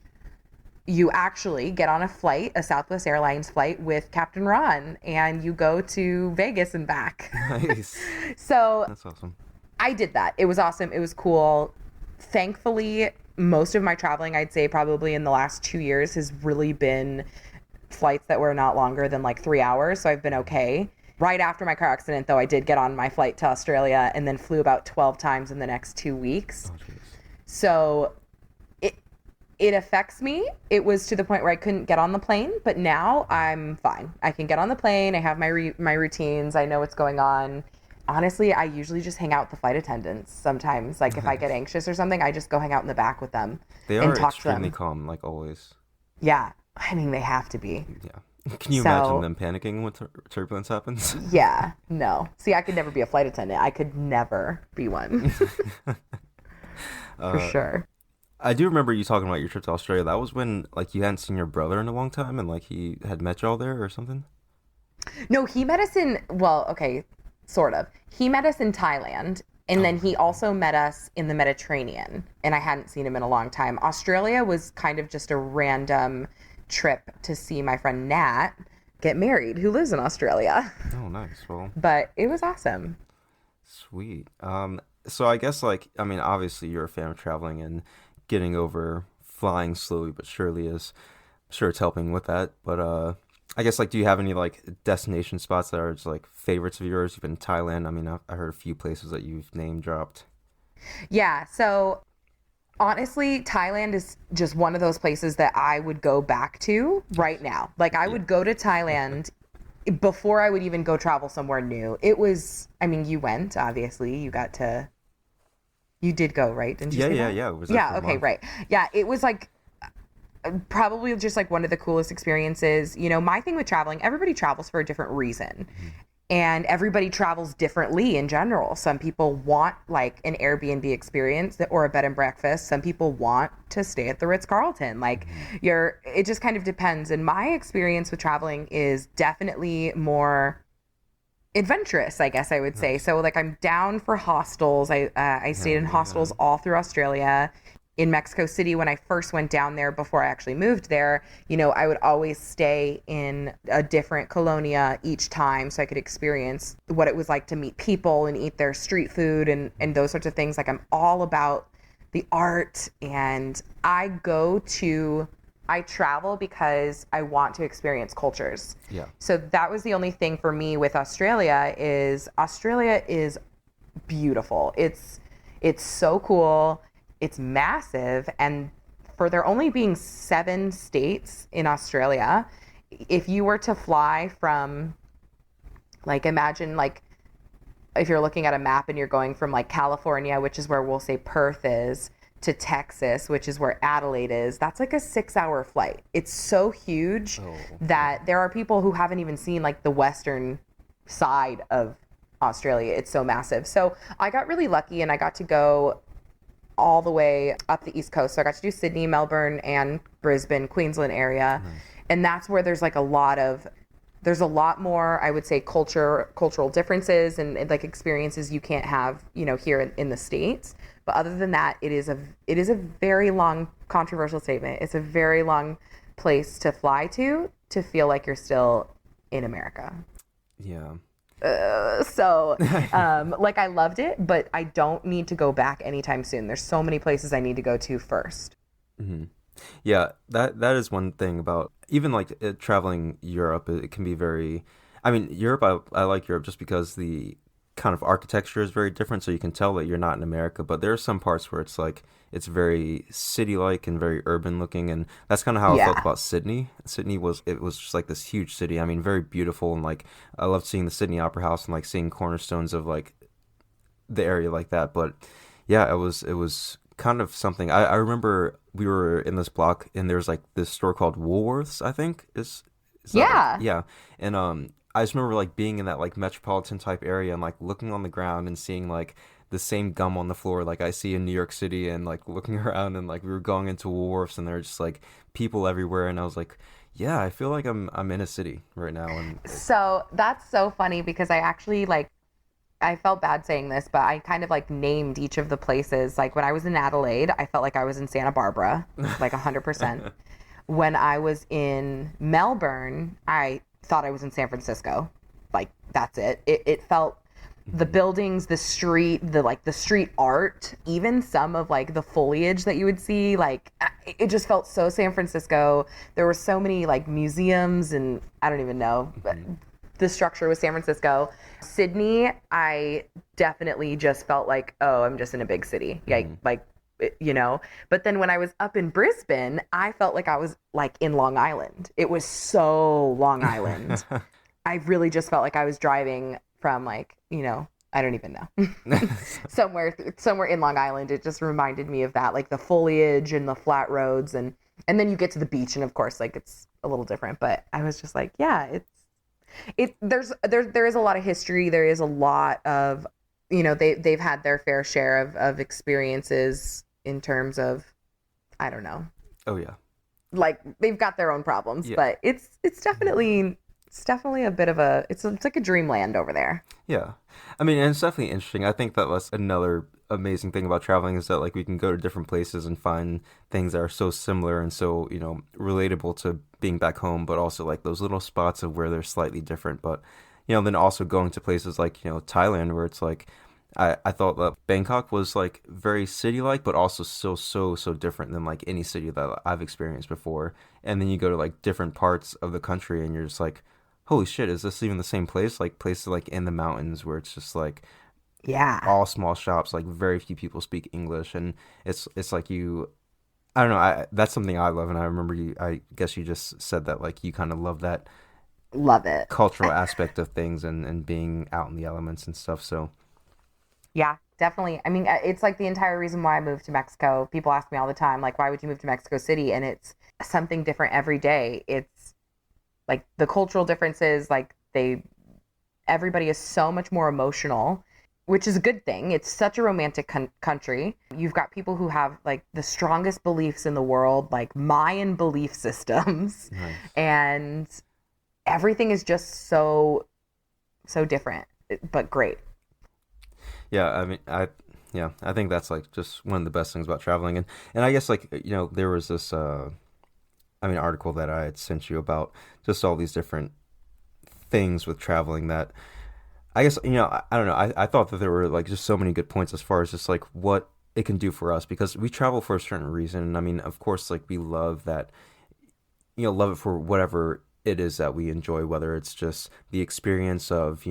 you actually get on a flight, a Southwest Airlines flight with Captain Ron, and you go to Vegas and back. Nice. So That's awesome. I did that. It was awesome. It was cool. Thankfully, most of my traveling, I'd say probably in the last 2 years, has really been flights that were not longer than like 3 hours. So I've been okay. Right after my car accident, though, I did get on my flight to Australia and then flew about 12 times in the next 2 weeks. Oh, jeez. So it it affects me. It was to the point where I couldn't get on the plane, but now I'm fine. I can get on the plane. I have my routines. I know what's going on. Honestly, I usually just hang out with the flight attendants sometimes. Like if I get anxious or something, I just go hang out in the back with them They and are talk to extremely them. calm, like always. Yeah. I mean, they have to be. Yeah. Can you imagine So, them panicking when turbulence happens? yeah, no. See, I could never be a flight attendant. I could never be one for uh, sure. I do remember you talking about your trip to Australia. That was when like you hadn't seen your brother in a long time, and like he had met y'all there or something. No, he met us in, well, okay, sort of. He met us in Thailand, and Oh, then he also met us in the Mediterranean, and I hadn't seen him in a long time. Australia was kind of just a random trip to see my friend Nat get married, who lives in Australia. oh, nice. Well, But it was awesome. sweet. So I guess like I mean, obviously you're a fan of traveling and getting over flying slowly but surely is sure it's helping with that. But I guess like do you have any like destination spots that are just like favorites of yours? You've been to Thailand. I mean, I heard a few places that you've name dropped. Yeah, so honestly, Thailand is just one of those places that I would go back to right now. Like I Yeah. would go to Thailand before I would even go travel somewhere new. It was, I mean, you went, obviously. You did go, right? Didn't you Yeah, say yeah, that? yeah. It was there Yeah, for a okay, month. right. Yeah, it was like probably just like one of the coolest experiences. You know, my thing with traveling, everybody travels for a different reason. Mhm. And everybody travels differently in general. Some people want like an Airbnb experience or a bed and breakfast. Some people want to stay at the Ritz-Carlton. Like it just kind of depends. And my experience with traveling is definitely more adventurous, I guess I would say. Nice. So like I'm down for hostels. I stayed Oh in yeah. hostels all through Australia. In Mexico City, when I first went down there before I actually moved there, you know, I would always stay in a different colonia each time so I could experience what it was like to meet people and eat their street food and those sorts of things. Like I'm all about the art, and I travel because I want to experience cultures. Yeah. So that was the only thing for me with Australia is beautiful. It's so cool. It's massive, and for there only being 7 states in Australia, if you were to fly from like imagine like if you're looking at a map and you're going from like California, which is where we'll say Perth is, to Texas, which is where Adelaide is, that's like a 6 hour flight. It's so huge Oh yeah. that there are people who haven't even seen like the western side of Australia. It's so massive. So I got really lucky and I got to go all the way up the East Coast. So I got to do Sydney, Melbourne, and Brisbane, Queensland area. Nice. And that's where there's a lot more, I would say, cultural differences and like experiences you can't have, you know, here in the States. But other than that, it is a very long controversial statement. It's a very long place to fly to feel like you're still in America. Yeah. So, like I loved it, but I don't need to go back anytime soon. There's so many places I need to go to first. Hmm. Yeah, that is one thing about even like traveling Europe. It can be very. I mean, Europe. I like Europe just because the kind of architecture is very different, so you can tell that you're not in America. But there are some parts where it's like it's very city-like and very urban looking, and that's kind of how I felt Yeah. about Sydney. Sydney was just like this huge city. I mean, very beautiful, and like I loved seeing the Sydney Opera House and like seeing cornerstones of like the area like that. But yeah, it was kind of something. I remember we were in this block and there was like this store called Woolworths, I think is that like Yeah. yeah. And I just remember like being in that like metropolitan type area and like looking on the ground and seeing like the same gum on the floor like I see in New York City and like looking around and like we were going into Woolworths and there were just like people everywhere and I was like, yeah, I feel like I'm in a city right now and So that's so funny because I actually like I felt bad saying this, but I kind of like named each of the places. Like when I was in Adelaide, I felt like I was in Santa Barbara, like 100%. When I was in Melbourne, I thought I was in San Francisco. Like that's it. It felt The Hmm. buildings, the street, the street art, even some of like the foliage that you would see, like it just felt so San Francisco. There were so many like museums and I don't even know. But Hmm. the structure was San Francisco. Sydney, I definitely just felt like, oh, I'm just in a big city. Hmm. Like you know. But then when I was up in Brisbane, I felt like I was like in Long Island. It was so Long Island. I really just felt like I was driving from like, I don't even know. Somewhere in Long Island. It just reminded me of that, like the foliage and the flat roads and then you get to the beach and of course like it's a little different, but I was just like, yeah, there is a lot of history. There is a lot of, they've had their fair share of experiences in terms of, I don't know, Oh yeah. like they've got their own problems, Yeah. but it's definitely a bit of a it's like a dreamland over there. Yeah. I mean, and it's definitely interesting. I think that that's another amazing thing about traveling is that like we can go to different places and find things that are so similar and so, relatable to being back home, but also like those little spots of where they're slightly different. But, then also going to places like, Thailand where it's like I thought that Bangkok was like very city-like, but also so different than like any city that I've experienced before. And then you go to like different parts of the country and you're just like, holy shit, is this even the same place? Like places like in the mountains where it's just like Yeah. all small shops, like very few people speak English, and it's like I don't know, that's something I love, and I remember I guess you just said that like you kind of love that Love it. cultural aspect of things and being out in the elements and stuff. So Yeah, definitely. I mean, it's like the entire reason why I moved to Mexico. People ask me all the time, like, why would you move to Mexico City? And it's something different every day. It's like the cultural differences, like everybody is so much more emotional, which is a good thing. It's such a romantic country. You've got people who have like the strongest beliefs in the world, like Mayan belief systems, nice. and everything is just so different, but great. Yeah, I mean, yeah, I think that's like just one of the best things about traveling, and I guess like there was this I mean article that I had sent you about just all these different things with traveling that I guess I don't know. I thought that there were like just so many good points as far as just like what it can do for us because we travel for a certain reason. And I mean, of course, like we love that, love it for whatever it is that we enjoy, whether it's just the experience of,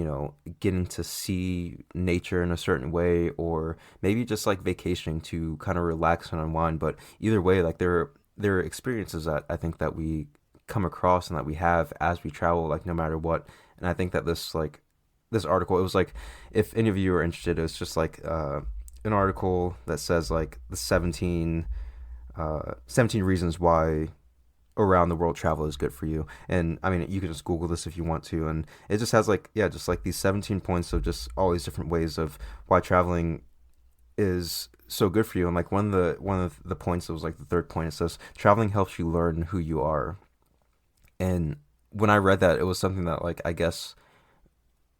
getting to see nature in a certain way or maybe just like vacationing to kind of relax and unwind. But either way, like there are experiences that I think that we come across and that we have as we travel, like no matter what. And I think that this article, it was like, if any of you are interested, it's just like an article that says like the 17 reasons why around the world travel is good for you. And I mean, you can just Google this if you want to. And it just has like, yeah, just like these 17 points of just all these different ways of why traveling is so good for you. And like one of the points that was like the third point, it says traveling helps you learn who you are. And when I read that, it was something that like I guess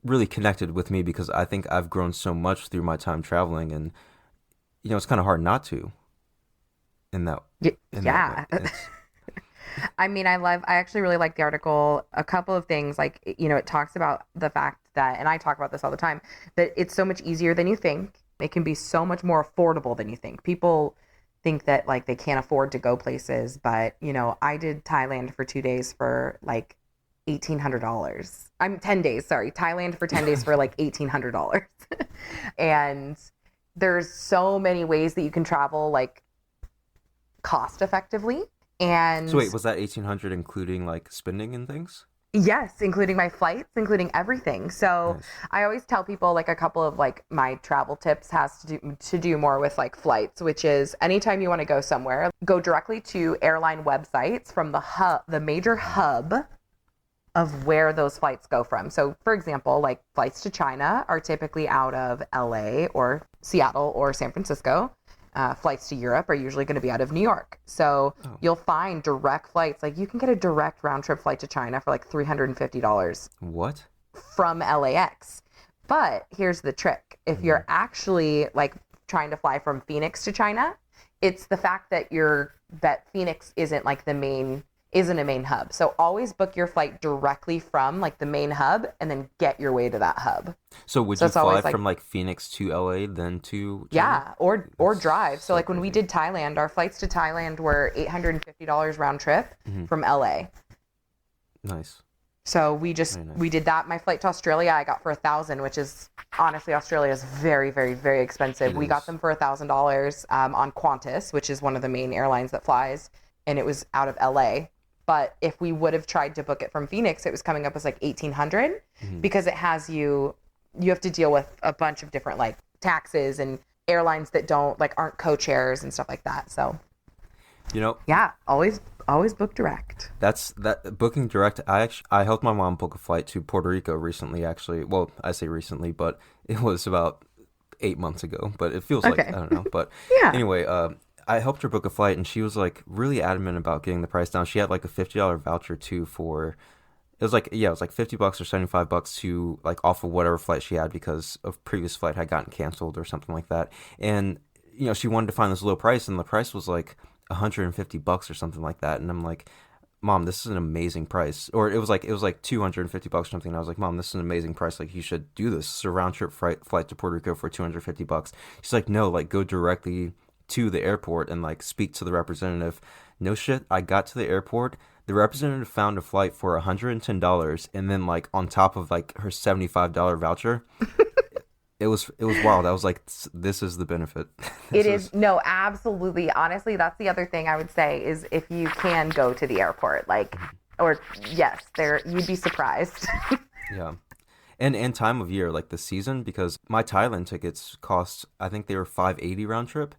really connected with me because I think I've grown so much through my time traveling, and it's kind of hard not to in that in that way. Yeah. It's I mean, I actually really like the article. A couple of things, like, it talks about the fact that, and I talk about this all the time, that it's so much easier than you think. It can be so much more affordable than you think. People think that, like, they can't afford to go places, but, I did Thailand for 2 days for like $1,800. I'm 10 days, sorry. Thailand for 10 days for like $1,800. And there's so many ways that you can travel, like, cost effectively. so And wait, was that 1800 including like spending and things? yes, including my flights, including everything. So Nice. I always tell people like a couple of like my travel tips has to do more with like flights, which is anytime you want to go somewhere, go directly to airline websites from the major hub of where those flights go from. So for example, like flights to China are typically out of LA or Seattle or San Francisco. Flights to Europe are usually going to be out of New York. So Oh, you'll find direct flights. Like you can get a direct round trip flight to China for like $350 what? from LAX. But here's the trick. If Hmm. you're actually like trying to fly from Phoenix to China, it's the fact that Phoenix isn't like the main. isn't a main hub. So always book your flight directly from like the main hub and then get your way to that hub. So would So you it's fly always like, from like Phoenix to LA then to China? yeah, or That's drive. So so like when we crazy. did Thailand, our flights to Thailand were $850 round trip Hmm. from LA. Nice. So Very nice. we did that. My flight to Australia I got for 1,000, which is honestly Australia is very, very, very expensive. It We got is. them for $1,000 on Qantas, which is one of the main airlines that flies, and it was out of LA. But if we would have tried to book it from Phoenix, it was coming up as like 1,800 Hmm. because it has you have to deal with a bunch of different like taxes and airlines that don't like aren't co-chairs and stuff like that. So You know, yeah, always book direct. that's that booking direct. I helped my mom book a flight to Puerto Rico recently. Actually, well, I say recently, but it was about 8 months ago. But it feels like Okay. I don't know. But Yeah. anyway, I helped her book a flight, and she was like really adamant about getting the price down. She had like a $50 voucher too for it was like yeah, it was like $50 or $75 to like off of whatever flight she had because a previous flight had gotten canceled or something like that. And she wanted to find this low price, and the price was like $150 or something like that. And I'm like, Mom, this is an amazing price. Or it was like $250 or something. And I was like, Mom, this is an amazing price. Like you should do this. It's a round trip flight to Puerto Rico for $250. She's like, no, like go directly to the airport and like speak to the representative. No shit. I got to the airport. The representative found a flight for $110, and then like on top of like her $75 voucher. It was wild. I was like, this is the benefit. It This is is no, absolutely. Honestly, that's the other thing I would say is if you can go to the airport, like, or yes, there you'd be surprised. yeah. And time of year, like the season, because my Thailand tickets cost, I think they were 580 round trip,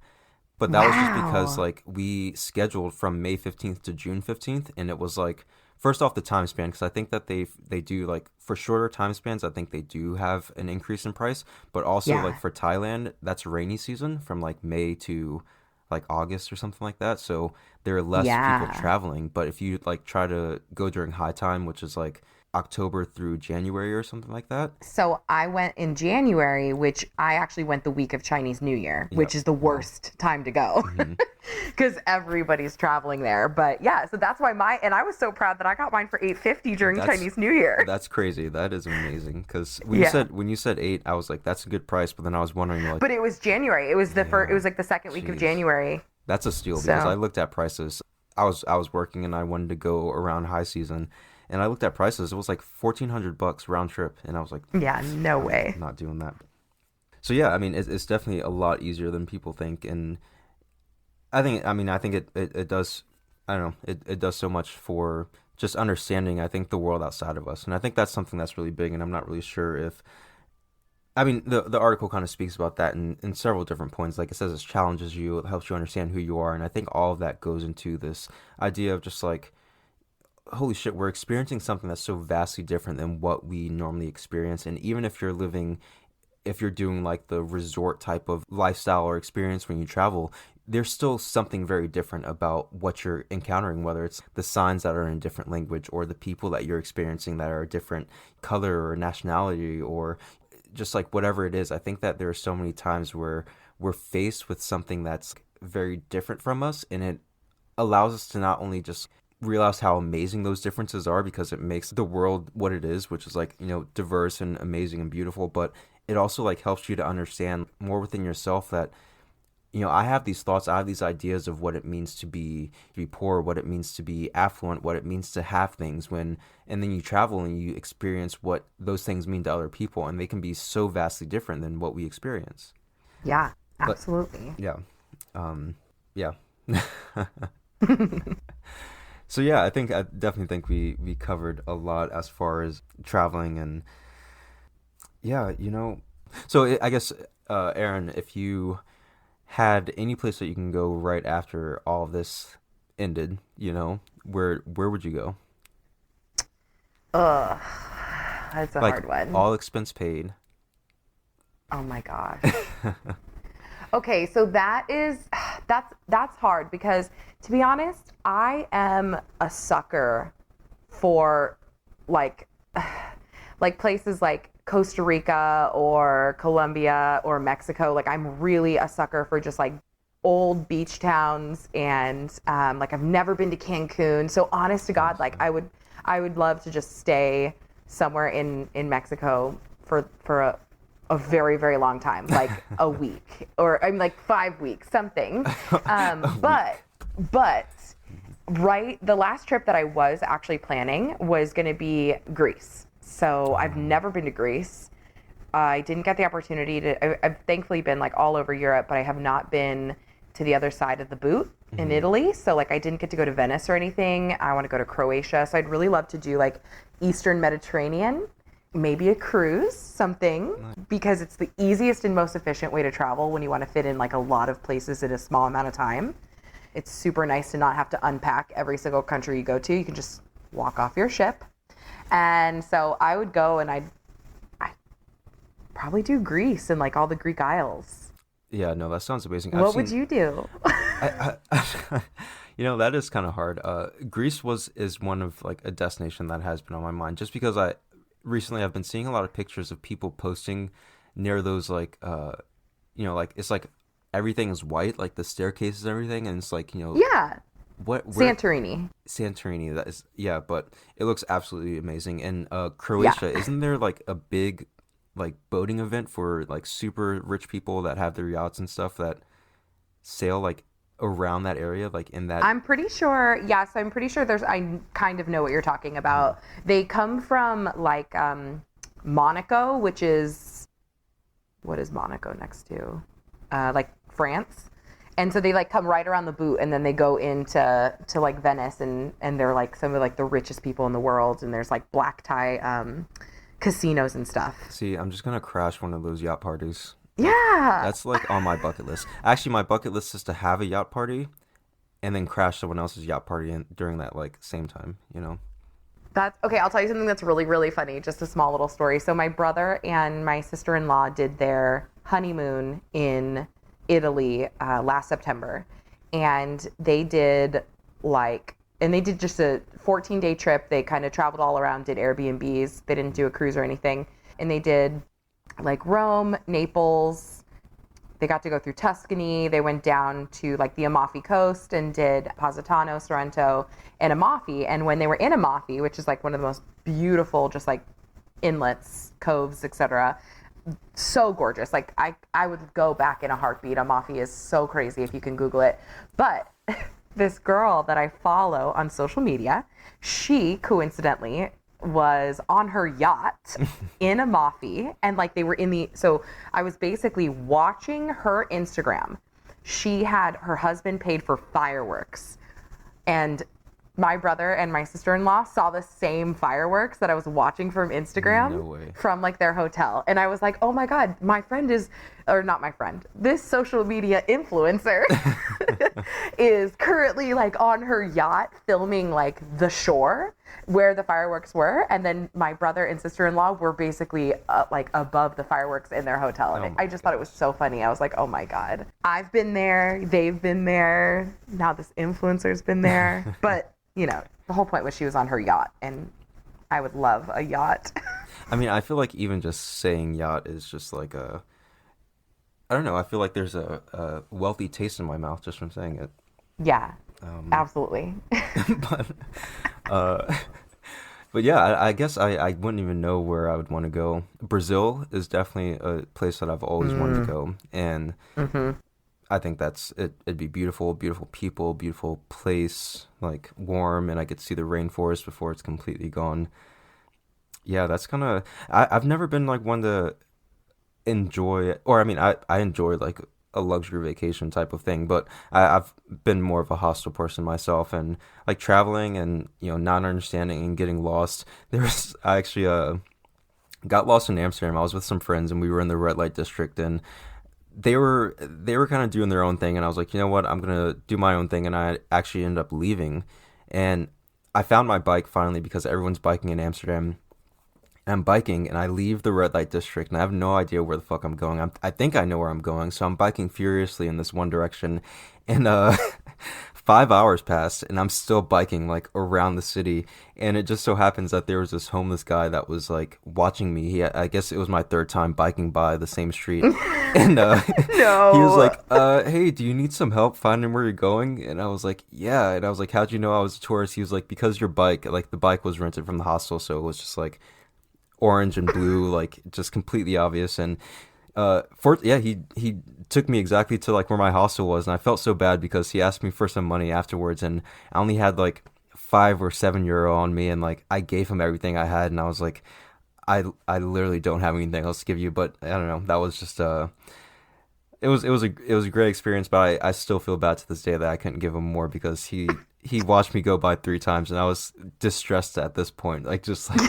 but that was just because Wow. like we scheduled from May 15th to June 15th, and it was like first off the time span, because I think that they do like for shorter time spans, I think they do have an increase in price, but also like Yeah. for Thailand, that's rainy season from like May to like August or something like that, so there are less people Yeah. traveling. But if you like try to go during high time, which is like October through January or something like that. So I went in January, which I actually went the week of Chinese New Year, Yeah. which is the Wow. worst time to go Hmm. because everybody's traveling there. But yeah, so that's why and I was so proud that I got mine for 850 during That's Chinese New Year. that's crazy. That is amazing. Because Yeah. when you said eight, I was like, that's a good price. But then I was wondering like, But it was January. It was the first, it yeah, was like the second week of jeez, January. that's a steal because I So looked at prices. I was working and I wanted to go around high season, and I looked at prices. It was like $1,400 round trip, and I was like, yeah, no I'm way. not doing that. So yeah, I mean, it's definitely a lot easier than people think, and I think it does. I don't know. It does so much for just understanding. I think the world outside of us, and I think that's something that's really big. And I'm not really sure if I mean, the article kind of speaks about that in several different points. Like it says, it challenges you, it helps you understand who you are, and I think all of that goes into this idea of just like, holy shit, we're experiencing something that's so vastly different than what we normally experience. And even if you're doing like the resort type of lifestyle or experience when you travel, there's still something very different about what you're encountering, whether it's the signs that are in a different language or the people that you're experiencing that are a different color or nationality or just like whatever it is. I think that there are so many times where we're faced with something that's very different from us, and it allows us to not only just realize how amazing those differences are because it makes the world what it is, which is like, diverse and amazing and beautiful, but it also like helps you to understand more within yourself that I have these thoughts, I have these ideas of what it means to be poor, what it means to be affluent, what it means to have things and then you travel and you experience what those things mean to other people, and they can be so vastly different than what we experience. Yeah, But absolutely. yeah, um, yeah. So yeah, I definitely think we covered a lot as far as traveling and yeah, So I guess, Aaron, if you had any place that you can go right after all of this ended, where would you go? Ugh, that's a Like hard one. all expense paid. Oh my gosh. Okay, so that's hard because to be honest, I am a sucker for like like places like Costa Rica or Colombia or Mexico. Like I'm really a sucker for just like old beach towns, and like I've never been to Cancun. So honest to God, like I would love to just stay somewhere in Mexico for a very, very long time, like a week, or I'm like 5 weeks, something. But but right, the last trip that I was actually planning was going to be Greece. So I've never been to Greece. I didn't get the opportunity to. I've thankfully been like all over Europe, but I have not been to the other side of the boot in Italy. So like I didn't get to go to Venice or anything. I want to go to Croatia. So I'd really love to do like Eastern Mediterranean, maybe a cruise, something, because it's the easiest and most efficient way to travel when you want to fit in like a lot of places in a small amount of time. It's super nice to not have to unpack every single country you go to. You can just walk off your ship. And so I would go and I'd probably do Greece and like all the Greek Isles. Yeah, no, that sounds amazing. What would you do? That is kind of hard. Greece is one of like a destination that has been on my mind, just because I recently I've been seeing a lot of pictures of people posting near those like like it's like everything is white, like the staircases and everything, and it's like Yeah, where Santorini. Santorini, that is, yeah, but it looks absolutely amazing. And Yeah. Croatia, isn't there like a big like boating event for like super rich people that have their yachts and stuff that sail like around that area, like in that? I'm pretty sure, yes, I'm pretty sure I kind of know what you're talking about. They come from like Monaco, which is, what is Monaco next to? Like France. And so they like come right around the boot, and then they go into like Venice, and they're like some of like the richest people in the world, and there's like black tie casinos and stuff. See, I'm just gonna crash one of those yacht parties. Yeah. That's like on my bucket list. Actually, my bucket list is to have a yacht party and then crash someone else's yacht party during that like same time. That's okay. I'll tell you something that's really, really funny. Just a small little story. So my brother and my sister-in-law did their honeymoon in Italy last September, and they did just a 14-day trip. They kind of traveled all around, did Airbnbs. They didn't do a cruise or anything, and they did like Rome, Naples. They got to go through Tuscany. They went down to like the Amalfi Coast and did Positano, Sorrento, and Amalfi. And when they were in Amalfi, which is like one of the most beautiful, just like inlets, coves, etc., so gorgeous. Like I would go back in a heartbeat. Amalfi is so crazy if you can Google it. But this girl that I follow on social media, she coincidentally was on her yacht in Amalfi, and like they were so I was basically watching her Instagram. She had her husband paid for fireworks, and my brother and my sister-in-law saw the same fireworks that I was watching from Instagram. No way. From like their hotel. And I was like, oh my God, my friend or not my friend, this social media influencer is currently like on her yacht filming like the shore where the fireworks were. And then my brother and sister-in-law were basically like above the fireworks in their hotel. And I just thought it was so funny. I was like, oh my God, I've been there. They've been there. Now this influencer's been there. But the whole point was she was on her yacht, and I would love a yacht. I mean, I feel like even just saying yacht is just like I don't know. I feel like there's a wealthy taste in my mouth just from saying it. Yeah, absolutely. But, uh, but yeah, I guess I wouldn't even know where I would want to go. Brazil is definitely a place that I've always wanted to go, and I think it'd be beautiful, beautiful people, beautiful place, like warm, and I get to see the rainforest before it's completely gone. Yeah, that's kind of, I've never been like one to enjoy, or I mean, I enjoy like a luxury vacation type of thing, but I've been more of a hostel person myself, and like traveling and, not understanding and getting lost. I actually got lost in Amsterdam. I was with some friends and we were in the red light district, and they were kind of doing their own thing, and I was like, you know what, I'm gonna do my own thing, and I actually ended up leaving, and I found my bike finally because everyone's biking in Amsterdam. I'm biking and I leave the red light district and I have no idea where the fuck I'm going. I think I know where I'm going, so I'm biking furiously in this one direction, and 5 hours passed and I'm still biking like around the city. And it just so happens that there was this homeless guy that was like watching me. I guess it was my third time biking by the same street. And he was No. like, hey, do you need some help finding where you're going? And I was like, yeah. And I was like, how'd you know I was a tourist? He was like, because your bike, like the bike was rented from the hostel, so it was just like orange and blue, like just completely obvious. And yeah, he took me exactly to like where my hostel was, and I felt so bad because he asked me for some money afterwards, and I only had like €5 or €7 on me, and like I gave him everything I had, and I was like, I literally don't have anything else to give you, but I don't know, that was just it was a great experience, but I still feel bad to this day that I couldn't give him more because he watched me go by 3 times, and I was distressed at this point, like just like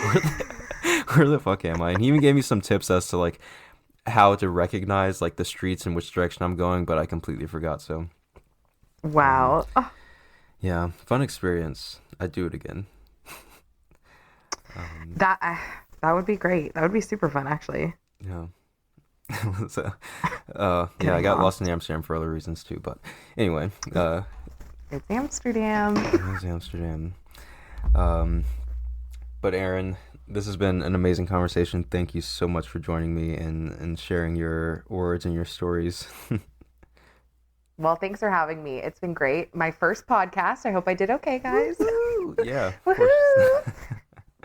where the fuck am I? And he even gave me some tips as to like how to recognize like the streets and which direction I'm going, but I completely forgot. So um, Wow. Oh, yeah, fun experience. I'd do it again. Um, that would be great. That would be super fun, actually. yeah. So, yeah, I Getting got lost lost. in Amsterdam for other reasons too, but anyway, It's Amsterdam. it was Amsterdam. Um, but Aaron, this has been an amazing conversation. Thank you so much for joining me and sharing your words and your stories. Well, thanks for having me. It's been great. My first podcast. I hope I did okay, guys. Woohoo! Yeah, of course.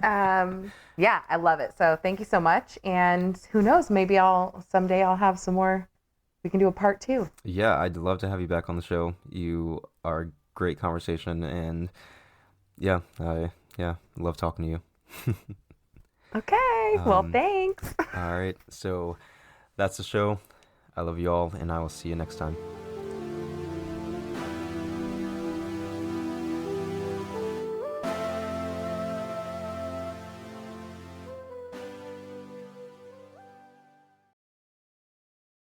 Woohoo! Yeah, I love it. So thank you so much. And who knows, maybe I'll someday I'll have some more. We can do a part two. Yeah, I'd love to have you back on the show. You are a great conversation, and yeah, love talking to you. Okay. Well, Um, thanks. all right, so that's the show. I love you all, and I will see you next time.